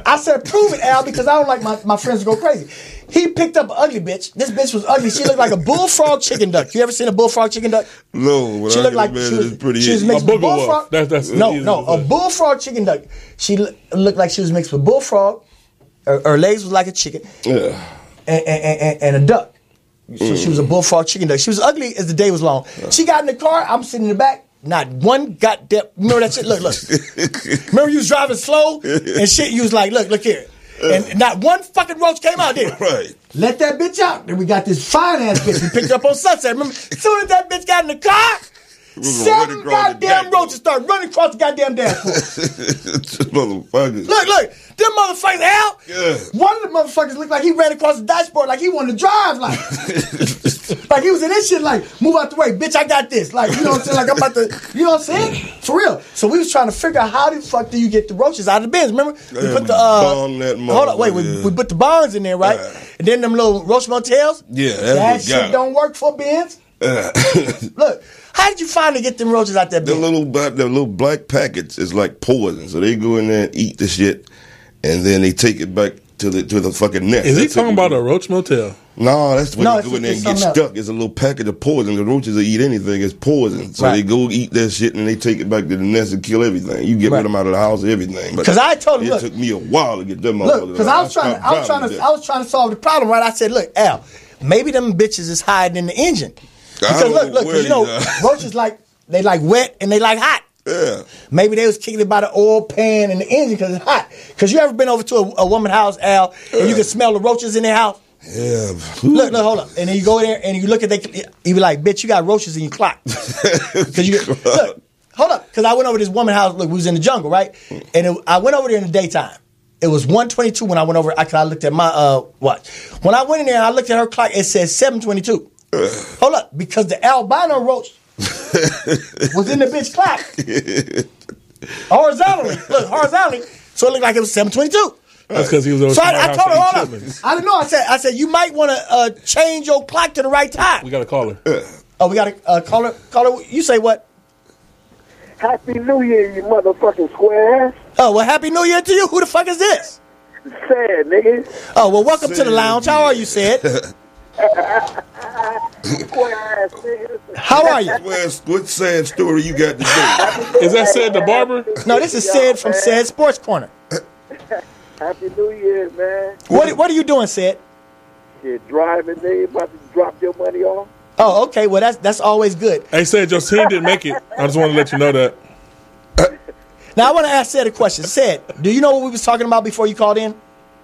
B: I said, prove it, Al, because I don't like my friends to go crazy. He picked up an ugly bitch. This bitch was ugly. She looked like a bullfrog chicken duck. You ever seen a bullfrog chicken duck?
D: No.
B: She looked like she was mixed with bullfrog. No, a bullfrog chicken duck. She looked like she was mixed with bullfrog. Her legs was like a chicken. Yeah. And a duck. So she was a bullfrog chicken duck. She was ugly as the day was long. She got in the car. I'm sitting in the back. Not one goddamn. Remember that shit? Look. Remember you was driving slow and shit. You was like, look here. And not one fucking roach came out there.
D: Right.
B: Let that bitch out. Then we got this fine ass bitch we picked up on Sunset. Remember? As soon as that bitch got in the car, 7 goddamn roaches started running across the goddamn dashboard.
D: Motherfuckers.
B: Look. Them motherfuckers, Al. Yeah. One of the motherfuckers looked like he ran across the dashboard like he wanted to drive. Like he was in this shit like, move out the way. Bitch, I got this. Like, you know what I'm saying? Like, I'm about to, you know what I'm saying? For real. So we was trying to figure out how the fuck do you get the roaches out of the bins. Remember? We put the, hold on, wait. We put the bonds in there, right? And then them little roach motels.
D: Yeah.
B: That shit don't work for bins. Look. How did you finally get them roaches out that bin?
D: The little black packets is like poison. So they go in there and eat the shit, and then they take it back to the fucking nest.
C: Is he talking about a roach motel?
D: No, that's when they go in there and get stuck. It's a little packet of poison. The roaches will eat anything. It's poison. So they go eat that shit and they take it back to the nest and kill everything. You get rid of them out of the house, everything.
B: Because I told him,
D: it took me a while to get them out.
B: Look, because I was trying to solve the problem, right? I said, look, Al, maybe them bitches is hiding in the engine. Because look, you know, roaches they like wet and they like hot.
D: Yeah.
B: Maybe they was kicking it by the oil pan and the engine because it's hot. Because you ever been over to a woman's house, Al, and you can smell the roaches in their house?
D: Yeah.
B: Look, hold up. And then you go there and you look at you be like, bitch, you got roaches in your clock. Look, hold up. Because I went over to this woman's house. Look, we was in the jungle, right? And I went over there in the daytime. It was 1:22 when I went over. I looked at my watch. When I went in there and I looked at her clock, it said 7:22. Hold up, because the albino roach was in the bitch clock. Horizontally. So it looked like it was 7:22.
C: That's because he was over.
B: So I told her, hold up. I didn't know. I said, you might want to change your clock to the right time.
C: We got to call her.
B: Oh, we got a caller. Caller, you say what?
E: Happy New Year, you motherfucking square ass.
B: Oh, well, Happy New Year to you. Who the fuck is this?
E: Sad, nigga.
B: Oh, well, welcome to the lounge. How are you, Sid?
E: Square ass, nigga.
B: How are you?
D: What sad story you got today?
C: Is that Sid the barber?
B: No, this is Sid from Sid Sports Corner.
E: Happy New Year, man.
B: What are you doing, Sid?
E: Shit, driving, nigga. About to drop your money off.
B: Oh, okay. Well, that's always good.
C: Hey, Sid, your team didn't make it. I just want to let you know that.
B: Now, I want to ask Sid a question. Sid, do you know what we was talking about before you called in?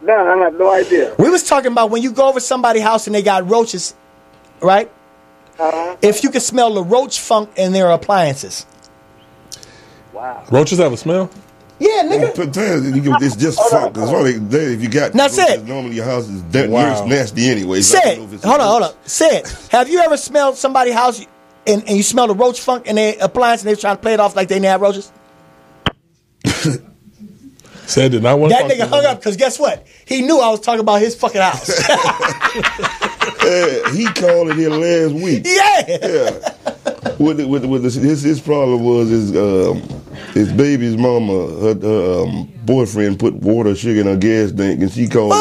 E: No, I have no idea.
B: We was talking about when you go over somebody's house and they got roaches, right? If you can smell the roach funk in their appliances.
E: Wow.
C: Roaches have a smell?
B: Yeah, nigga.
D: It's just funk. It's only if you got
B: now, Sid,
D: normally your house is nasty anyway.
B: Sid, hold on. Sid, have you ever smelled somebody's house and you smell the roach funk in their appliance and they try to play it off like they didn't have roaches?
C: Sid did not want
B: that nigga hung up because guess what? He knew I was talking about his fucking house.
D: He called it here last week.
B: Yeah.
D: His problem was his baby's mama, her boyfriend put water, sugar in her gas tank, and she called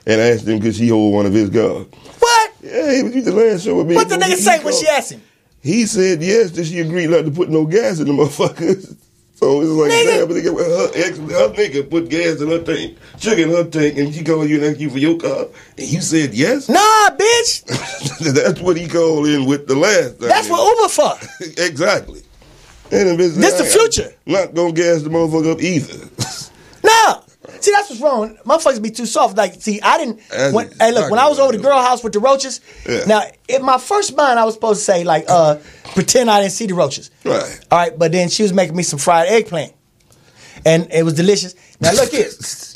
D: and asked him could she hold one of his cars.
B: What?
D: Yeah, he was the last show with me.
B: What the nigga say when she asked him?
D: He said yes, that she agreed not to put no gas in the motherfuckers. So it's like, damn, but her nigga put gas in her tank, sugar in her tank, and she called you and asked you for your car, and you said yes?
B: Nah, bitch.
D: That's what he called in with the last time.
B: That's what Uber for.
D: Exactly. And this
B: the future.
D: Not gonna gas the motherfucker up either.
B: No. See, that's what's wrong. Motherfuckers be too soft. Like, see, I didn't. When I was over the girl house with the roaches. Yeah. Now, in my first mind, I was supposed to say like, pretend I didn't see the roaches.
D: Right.
B: All right, but then she was making me some fried eggplant, and it was delicious. Now look here.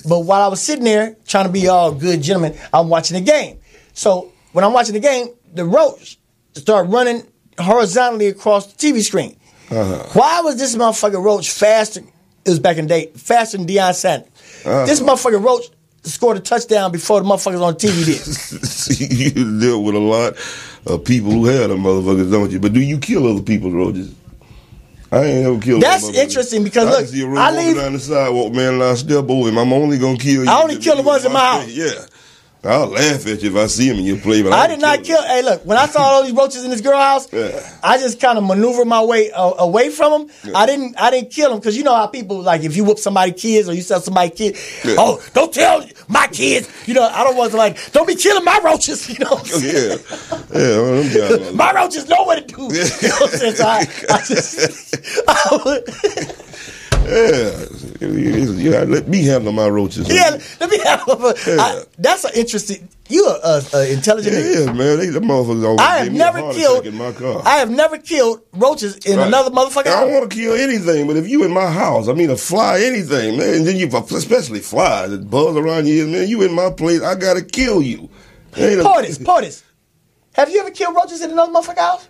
B: But while I was sitting there trying to be all good gentleman, I'm watching the game. So when I'm watching the game, the roach start running horizontally across the TV screen. Why was this motherfucking roach faster? It was back in the day, faster than Deion Sanders. This motherfucking roach scored a touchdown before the motherfuckers on TV did.
D: You deal with a lot of people who have them motherfuckers, don't you? But do you kill other people's roaches? I ain't ever killed.
B: That's interesting because look,
D: I leave down the sidewalk, man, and I step over him. I'm only gonna kill you.
B: I only kill the ones in my house.
D: Yeah. I'll laugh at you if I see him and you play, but
B: I did not kill. Hey, look, when I saw all these roaches in this girl house, I just kind of maneuvered my way away from them. Yeah. I didn't kill them because you know how people like if you whoop somebody's kids or you sell somebody's kids, oh, don't tell my kids. You know, I don't want to like, don't be killing my roaches. You know what I'm saying?
D: Yeah.
B: My roaches know what to do. You know what I'm saying? So
D: Yeah, let me handle my roaches.
B: Yeah, let me handle them. That's an interesting. You're an intelligent nigga.
D: Yeah, man. The motherfuckers always gave me a heart attack in my car.
B: I have never killed roaches in another motherfucker.
D: I don't want to kill anything, but if you in my house, I mean, a fly, anything, man, and then you, especially flies that buzz around you, man, you in my place, I gotta kill you.
B: Portis. Have you ever killed roaches in another motherfucker house?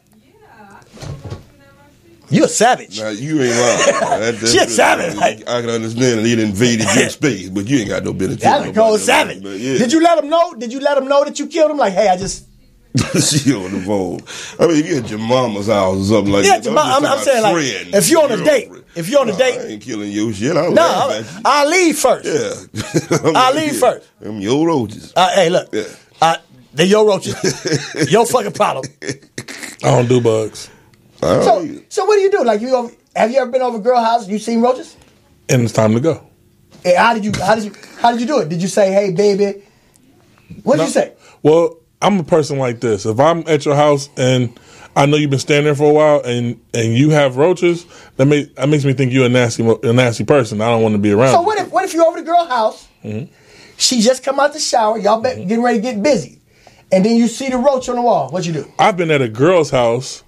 B: You're a savage.
D: Nah, you ain't lying.
B: You're a savage.
D: I can understand that he invaded your space, but you ain't got no business.
B: That's a cold savage. Yeah. Did you let him know? Did you let him know that you killed him? Like, hey, I just.
D: She on the phone. I mean, if you're at your mama's house or something like that.
B: I'm saying, like, if you're on a date.
D: I ain't killing your shit.
B: I'll leave first.
D: Yeah.
B: I'll leave first.
D: Them your roaches.
B: Hey, look. Yeah. They're your roaches. Your fucking problem.
C: I don't do bugs.
B: So what do you do? Like, have you ever been over a girl house? You seen roaches?
C: And it's time to go.
B: Hey, how did you do it? Did you say, hey baby? What did you say?
C: Well, I'm a person like this. If I'm at your house and I know you've been standing there for a while and you have roaches, that makes me think you're a nasty person. I don't want to be around.
B: So what if you're over the girl house? Mm-hmm. She just come out the shower. Y'all getting ready to get busy, and then you see the roach on the wall. What you do?
C: I've been at a girl's house.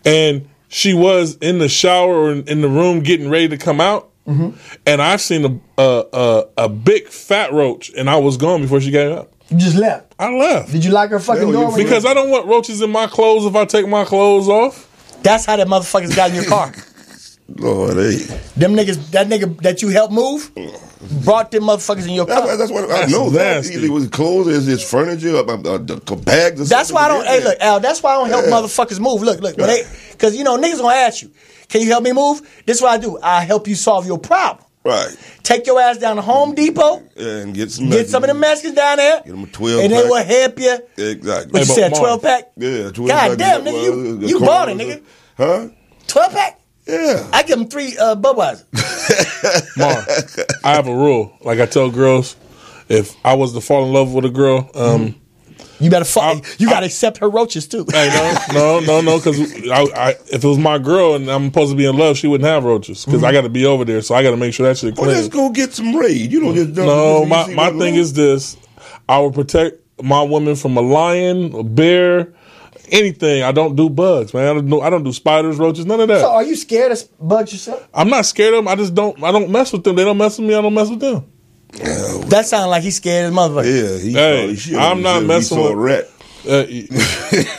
C: And she was in the shower or in the room getting ready to come out. Mm-hmm. And I've seen a big fat roach, and I was gone before she got up.
B: You just left?
C: I left.
B: Did you lock her fucking door?
C: Because I don't want roaches in my clothes if I take my clothes off.
B: That's how that motherfuckers got in your car.
D: Lord,
B: them niggas, that nigga that you helped move, brought them motherfuckers in your car.
D: That's what I know. That either it was clothes, his furniture, bags.
B: That's why I don't. Hey, look, Al. That's why I don't help motherfuckers move. Look, because niggas gonna ask you, can you help me move? This is what I do. I help you solve your problem.
D: Right.
B: Take your ass down to Home Depot
D: and get some
B: of the Mexicans down there.
D: Get them a 12
B: and
D: pack.
B: they will help you.
D: Exactly.
B: What you said, 12 pack?
D: Yeah, 12
B: God
D: pack.
B: damn, nigga, you bought it, nigga.
D: Huh?
B: 12 pack?
D: Yeah.
B: I give them 3 Budweiser.
C: Marv, I have a rule. Like I tell girls, if I was to fall in love with a girl,
B: you better you gotta accept her roaches too.
C: Hey, no, because if it was my girl and I'm supposed to be in love, she wouldn't have roaches because I got to be over there, so I got to make sure that shit clean.
D: Well, let's go get some raid. You don't just
C: no. My thing is this: I will protect my woman from a lion, a bear. Anything. I don't do bugs, man. I don't do spiders, roaches, none of that.
B: So are you scared of bugs yourself?
C: I'm not scared of them. I don't mess with them. They don't mess with me. I don't mess with them.
B: That sounds like he's scared as motherfucker.
D: Yeah,
C: I'm not messing with
D: a rat.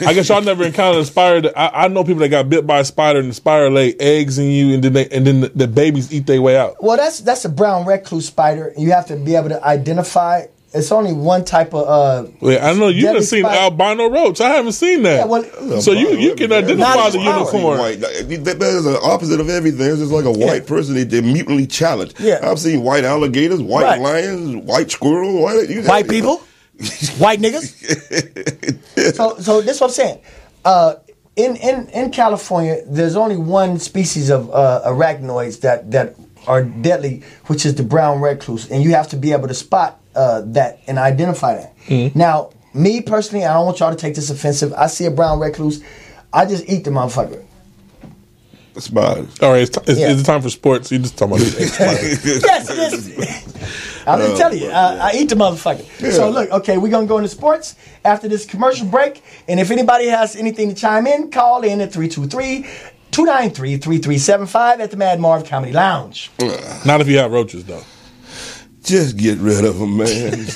C: I guess y'all never encountered a spider. I know people that got bit by a spider and the spider lay eggs in you, and then the babies eat their way out.
B: Well, that's a brown recluse spider. You have to be able to identify. It's only one type of.
C: I know you done seen albino roach. I haven't seen that.
B: Yeah, well,
C: so you can identify the unicorn.
D: There's an opposite of everything. It's just like a white person. They're mutantly challenged.
B: Yeah.
D: I've seen white alligators, white lions, white squirrels,
B: white people, white niggas. So this is what I'm saying. In California, there's only one species of arachnoids that are deadly, which is the brown recluse, and you have to be able to spot that and identify that. Mm-hmm. Now, me personally, I don't want y'all to take this offensive. I see a brown recluse, I just eat the motherfucker.
D: Spiders.
C: All right, it's time for sports. You just talking about this.
B: Yes, it is. I'm just telling you, I eat the motherfucker. Yeah. So look, okay, we're gonna go into sports after this commercial break, and if anybody has anything to chime in, call in at 323-293-3375 at the Mad Marv Comedy Lounge.
C: Not if you have roaches, though.
D: Just get rid of them, man.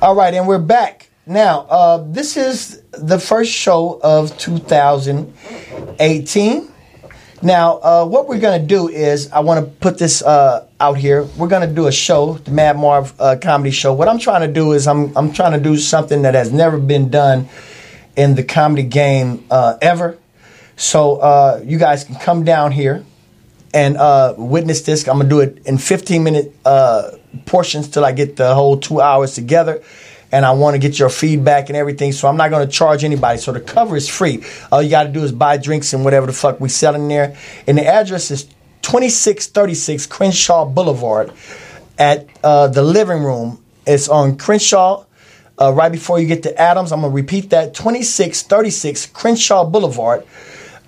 B: All right, and we're back. Now, this is the first show of 2018. Now, what we're going to do is, I want to put this out here. We're going to do a show, the Mad Marv comedy show. What I'm trying to do is I'm trying to do something that has never been done in the comedy game ever. So you guys can come down here and witness this. I'm going to do it in 15-minute portions till I get the whole 2 hours together. and I want to get your feedback and everything. So I'm not going to charge anybody. So the cover is free. All you got to do is buy drinks and whatever the fuck we selling there. And the address is 2636 Crenshaw Boulevard at the living room. It's on Crenshaw, right before you get to Adams. I'm going to repeat that, 2636 Crenshaw Boulevard.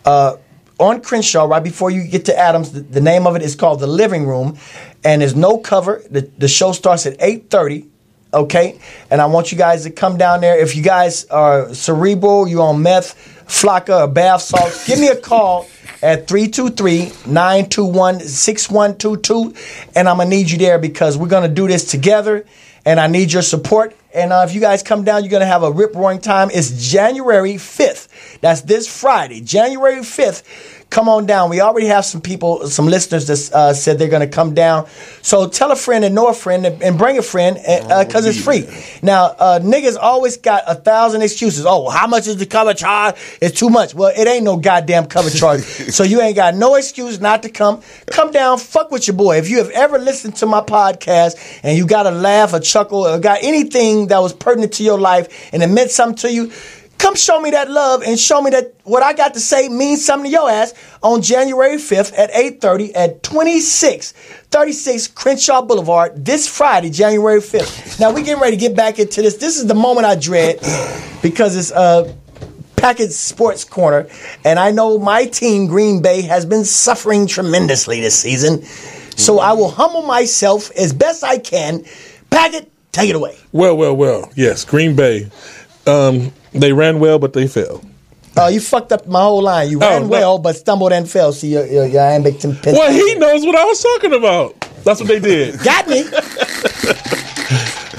B: On Crenshaw, right before you get to Adams. The name of it is called The Living Room, and there's no cover. The show starts at 8:30, okay? And I want you guys to come down there. If you guys are cerebral, you on meth, flocka, or bath salts, give me a call at 323-921-6122, and I'm going to need you there because we're going to do this together, and I need your support. And if you guys come down, you're going to have a rip-roaring time. It's January 5th. That's this Friday, January 5th. Come on down. We already have some people, some listeners that said they're going to come down. So tell a friend and know a friend and bring a friend because it's free. Now, niggas always got 1,000 excuses. Oh, how much is the cover charge? It's too much. Well, it ain't no goddamn cover charge. So you ain't got no excuse not to come. Come down, fuck with your boy. If you have ever listened to my podcast and you got a laugh, a chuckle, or got anything that was pertinent to your life and it meant something to you, come show me that love and show me that what I got to say means something to your ass on January 5th at 8:30 at 2636 Crenshaw Boulevard this Friday, January 5th. Now, we getting ready to get back into this. This is the moment I dread because it's Package Sports Corner, and I know my team, Green Bay, has been suffering tremendously this season. So I will humble myself as best I can. Package, take it away.
C: Well. Yes, Green Bay. They ran well, but they failed.
B: Oh, you fucked up my whole line. You ran well, but stumbled and fell. See, your iambic pentameter.
C: Well, he knows what I was talking about. That's what they did.
B: Got me.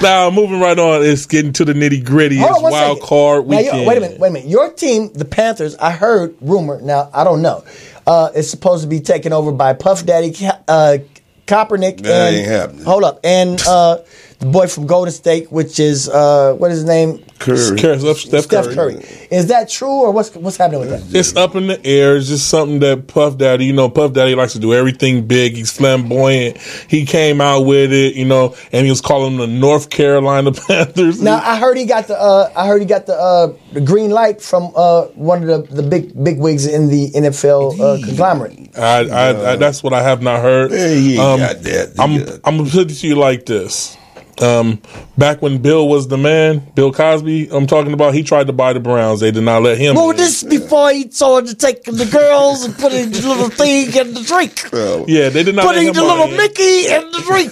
C: Now, moving right on, it's getting to the nitty gritty. It's wild card weekend.
B: Now, wait a minute. Your team, the Panthers, I heard rumor. Now, I don't know. It's supposed to be taken over by Puff Daddy, Kaepernick,
D: that ain't happening.
B: Hold up, and the boy from Golden State, which is what is his name? Steph Curry. Is that true, or what's happening with that?
C: It's up in the air. It's just something that Puff Daddy, Puff Daddy likes to do everything big. He's flamboyant. He came out with it, and he was calling them the North Carolina Panthers.
B: Now I heard he got the green light from one of the big wigs in the NFL conglomerate.
C: That's what I have not heard.
D: He ain't got that.
C: I'm gonna put it to you like this. Back when Bill was the man, Bill Cosby, I'm talking about, he tried to buy the Browns. They did not let him.
B: Well, this is before he told to take the girls and put in the little thing in the drink.
C: Yeah, they did not let him.
B: Putting the little Mickey in the drink.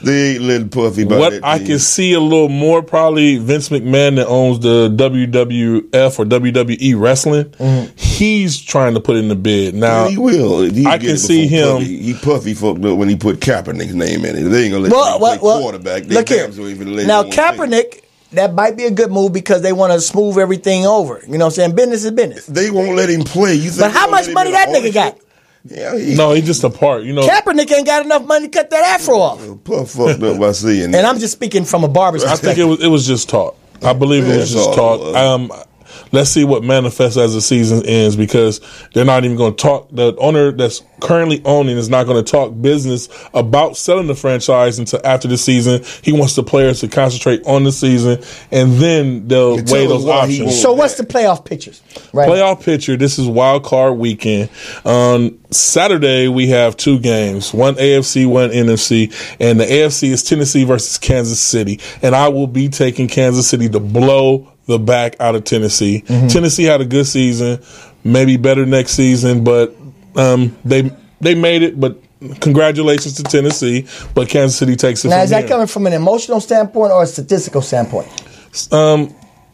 D: They ain't letting Puffy buy
C: what I can see a little more, probably Vince McMahon that owns the WWF or WWE wrestling. Mm-hmm. He's trying to put in the bid. Now,
D: he will.
C: I can see him.
D: Puffy fucked up when he put Kaepernick's name in it. They ain't going to let him play quarterback.
B: Look here. Now, Kaepernick, that might be a good move because they want to smooth everything over. You know what I'm saying? Business is business.
D: They won't let him play.
B: But how much money that nigga got?
D: Yeah,
C: he's just a part.
B: Kaepernick ain't got enough money to cut that afro off.
D: Puff fucked up by seeing that.
B: And I'm just speaking from a barber's perspective.
C: I think it was just talk. I believe it was just talk. Let's see what manifests as the season ends because they're not even going to talk. The owner that's currently owning is not going to talk business about selling the franchise until after the season. He wants the players to concentrate on the season, and then they'll weigh those options.
B: So what's the playoff pictures? Right.
C: Playoff picture, this is wild card weekend. On Saturday, we have two games, one AFC, one NFC, and the AFC is Tennessee versus Kansas City, and I will be taking Kansas City to blow the back out of Tennessee. Mm-hmm. Tennessee had a good season, maybe better next season, but they made it. But congratulations to Tennessee. But Kansas City takes it.
B: Now, is that coming from an emotional standpoint or a statistical standpoint?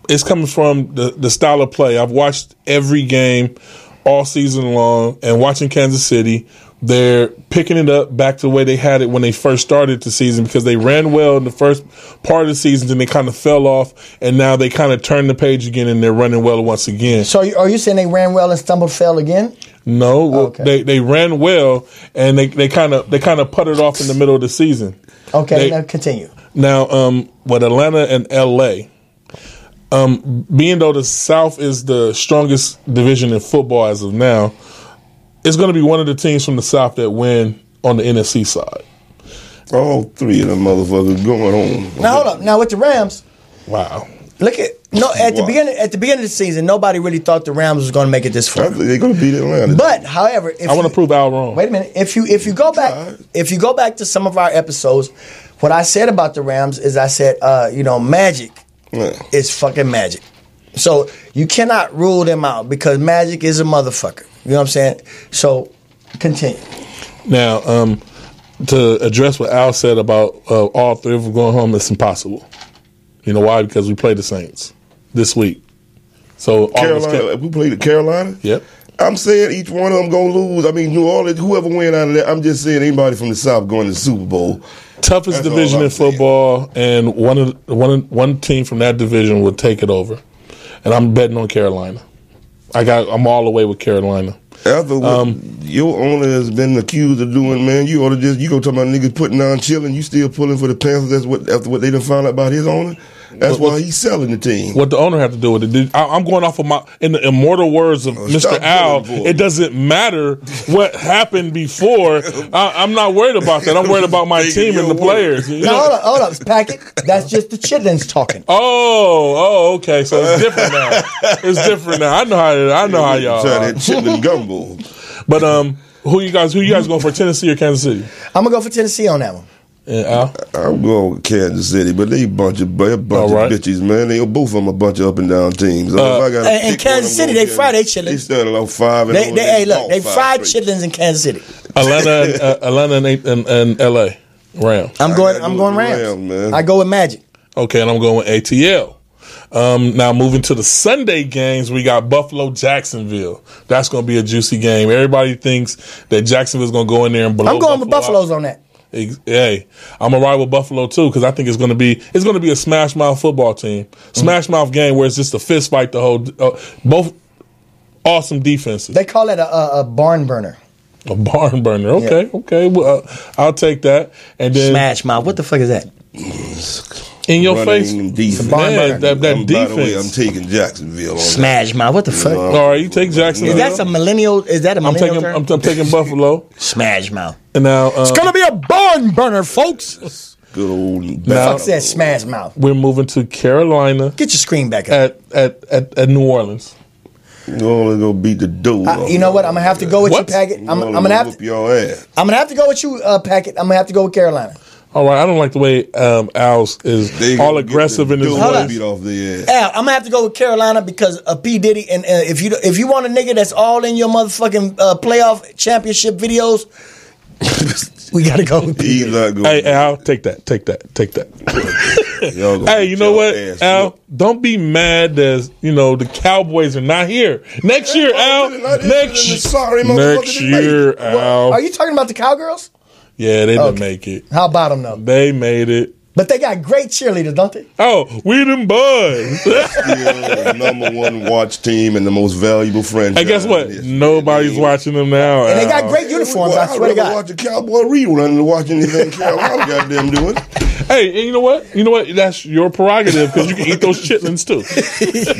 C: It's coming from the style of play. I've watched every game all season long, and watching Kansas City, they're picking it up back to the way they had it when they first started the season because they ran well in the first part of the season and they kind of fell off, and now they kind of turned the page again and they're running well once again.
B: So are you saying they ran well and fell again?
C: No, okay. They ran well and they kind of puttered off in the middle of the season.
B: Okay, now continue.
C: Now, with Atlanta and LA, being though the South is the strongest division in football as of now, it's going to be one of the teams from the South that win on the NFC side.
D: All three of them motherfuckers going on.
B: Now, hold up. Now, with the Rams,
C: Wow.
B: Look at the beginning of the season, nobody really thought the Rams was going to make it this far.
D: I think they're going to beat Atlanta.
B: But however,
C: I want to prove Al wrong.
B: Wait a minute. If you go back to some of our episodes, what I said about the Rams is I said, magic is fucking magic. So you cannot rule them out because magic is a motherfucker. You know what I'm saying? So continue.
C: Now, to address what Al said about all three of them going home, it's impossible. You know why? Because we played the Saints this week. So
D: Carolina, we played at Carolina?
C: Yep.
D: I'm saying each one of them going to lose. I mean, New Orleans, whoever win out of that, I'm just saying anybody from the South going to the Super Bowl.
C: Toughest division in football, and one team from that division would take it over. And I'm betting on Carolina. I'm all the way with Carolina.
D: After what your owner has been accused of doing, man, you ought to you go talk about niggas putting on chilling, you still pulling for the Panthers. After what they done found out about his owner. That's why he's selling the team.
C: What the owner have to do with it? I'm going off of in the immortal words of Mr. Al. It doesn't matter what happened before. I'm not worried about that. I'm worried about my team and the players.
B: No, hold up, Packet. That's just the chitlins talking.
C: Oh, okay. So it's different now. It's different now. I know how y'all
D: try that chitlin gumbo.
C: But who you guys going for, Tennessee or Kansas City?
B: I'm gonna go for Tennessee on that one.
C: Yeah,
D: I'm going with Kansas City, but they a bunch of bitches, man. They both of them a bunch of up and down teams.
B: In Kansas City, they fry their chitlins.
D: They started like 5 and
B: they fried chitlins in Kansas City.
C: Atlanta and LA Rams.
B: I'm going Rams, man. I go with Magic.
C: Okay, and I'm going with ATL. Now moving to the Sunday games, we got Buffalo, Jacksonville. That's going to be a juicy game. Everybody thinks that Jacksonville's going to go in there and blow.
B: I'm going with Buffalo's on that.
C: Hey, I'm gonna ride with Buffalo too because I think it's gonna be a smash mouth football team, smash mouth game where it's just a fist fight. The whole both awesome defenses.
B: They call it a barn burner.
C: A barn burner. Okay, yeah. Okay. Well, I'll take that. And then
B: smash mouth. What the fuck is that?
C: In your face,
D: defense.
C: Man, that defense.
D: By the way, I'm taking Jacksonville on
B: smash
D: that.
B: mouth. What the fuck?
C: All right, you take Jacksonville.
B: Is that a millennial term?
C: I'm taking Buffalo.
B: Smash mouth.
C: And now
B: it's gonna be a barn burner, folks.
D: Good old.
B: Fuck that smash mouth.
C: We're moving to Carolina.
B: Get your screen back up.
C: At New Orleans.
D: New Orleans gonna beat the dude.
B: You know what? I'm gonna have to go with you, Packet. I'm gonna have to
D: your ass.
B: I'm gonna have to go with you, Packet. I'm gonna have to go with Carolina.
C: All right, I don't like the way Al's is all aggressive in his way.
D: Beat off the ass.
B: Al, I'm gonna have to go with Carolina because of P. Diddy, and if you want a nigga that's all in your motherfucking playoff championship videos, we gotta go with P.
C: Hey, Al, take that. Hey, you know what, Al? Don't be mad that the Cowboys are not here next year, Al. Next year, Al.
B: Are you talking about the Cowgirls?
C: Yeah, they didn't make it.
B: How about them, though?
C: They made it.
B: But they got great cheerleaders, don't they?
C: Oh, we them boys.
D: Still the number one watch team and the most valuable franchise.
C: Hey, guess what? Nobody's watching them now.
B: And they got great uniforms, I swear to God.
D: I'd rather watch a Cowboy rerun than watch anything Carolina got them doing.
C: Hey, and you know what? That's your prerogative because you can eat those chitlins, too.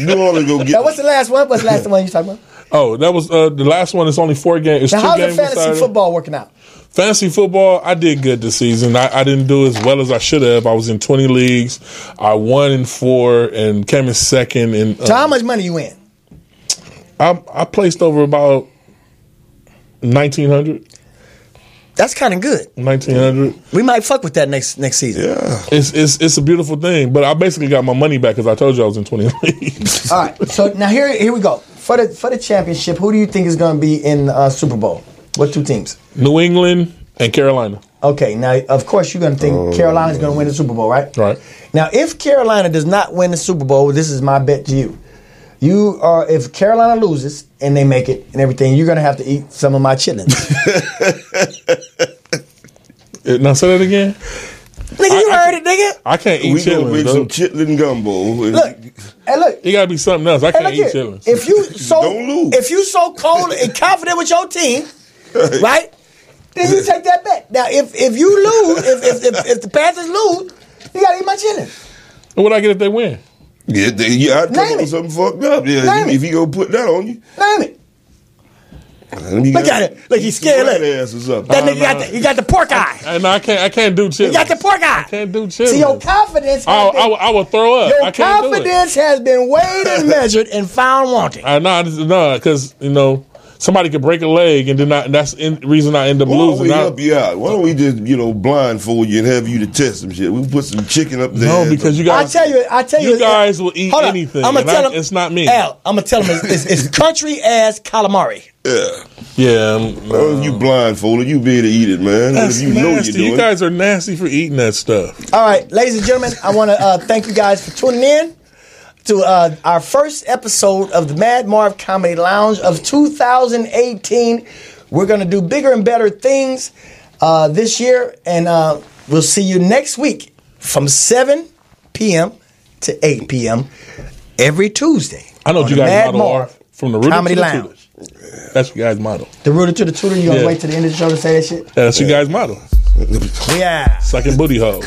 D: New Orleans go get.
B: Now, what's the last one? What's the last one you talking about?
C: Oh, that was the last one. It's only 4 games. It's
B: now,
C: 2
B: how's
C: games.
B: How's the fantasy football working out?
C: Fantasy football, I did good this season. I didn't do as well as I should have. I was in 20 leagues. I won in 4 and came in second.
B: So how much money you win?
C: I placed over about 1,900.
B: That's kind of good.
C: 1,900.
B: We might fuck with that next season.
D: Yeah,
C: it's a beautiful thing. But I basically got my money back because I told you I was in 20 leagues.
B: All right. So now here we go for the championship. Who do you think is going to be in Super Bowl? What 2 teams?
C: New England and Carolina.
B: Okay, now, of course, you're going to think Carolina's going to win the Super Bowl, right?
C: Right.
B: Now, if Carolina does not win the Super Bowl, this is my bet to you. If Carolina loses and they make it and everything, you're going to have to eat some of my chitlins.
C: Now, say that again.
B: Nigga, you heard it, nigga.
C: I can't eat chitlins. We gonna make
D: some chitlin gumbo.
B: Look.
C: It gotta be something else. I can't eat chitlins.
B: If you
D: don't lose.
B: If you so cold and confident with your team, right? Then you take that bet. Now, if you lose, if the Panthers lose, you gotta eat my chitlins.
C: And what I get if they win?
D: Yeah, I'd come up with something fucked up. Yeah, if he gonna put that on you.
B: Name it. Look at it. Look, he's scared. Look. That nigga got the pork eye.
C: I can't do chitlins.
B: He got the pork eye.
C: I can't do chitlins.
B: See, your confidence.
C: I will throw up.
B: Your confidence has been weighed and measured and found wanting.
C: No, because somebody could break a leg and that's the reason I end up losing.
D: Why don't we help you out? Why don't we just blindfold you and have you to test some shit? We put some chicken up there.
C: No, because you guys. I tell you, you guys will eat anything. I'm gonna tell him it's not me.
B: Al, I'm gonna tell him it's country ass calamari.
C: Yeah.
D: Well, if you blindfolded, you be able to eat it, man.
C: That's
D: if you know you're doing.
C: You guys are nasty for eating that stuff.
B: All right, ladies and gentlemen, I want to thank you guys for tuning in to our first episode of the Mad Marv Comedy Lounge of 2018. We're going to do bigger and better things this year, and we'll see you next week from 7 p.m. to 8 p.m. every Tuesday.
C: I know what you guys model are. From the rooter
B: Comedy
C: to the
B: Lounge.
C: tutor. That's your guys' motto.
B: The rooter to the tutor. You gonna wait till the end of the show to say that shit?
C: That's your guys' motto.
B: Yeah.
C: Sucking booty hole.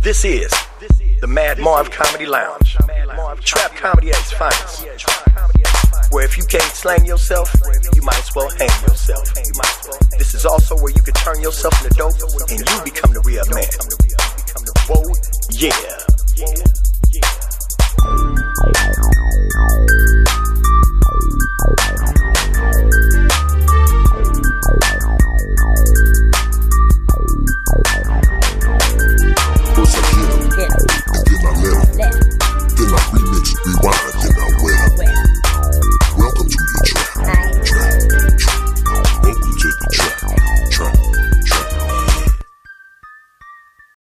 A: This is the Mad Marv Comedy Lounge. Trap comedy at its finest. Where if you can't slang yourself, you might as well hang yourself. This is also where you can turn yourself into dope and you become the real man. Whoa, yeah.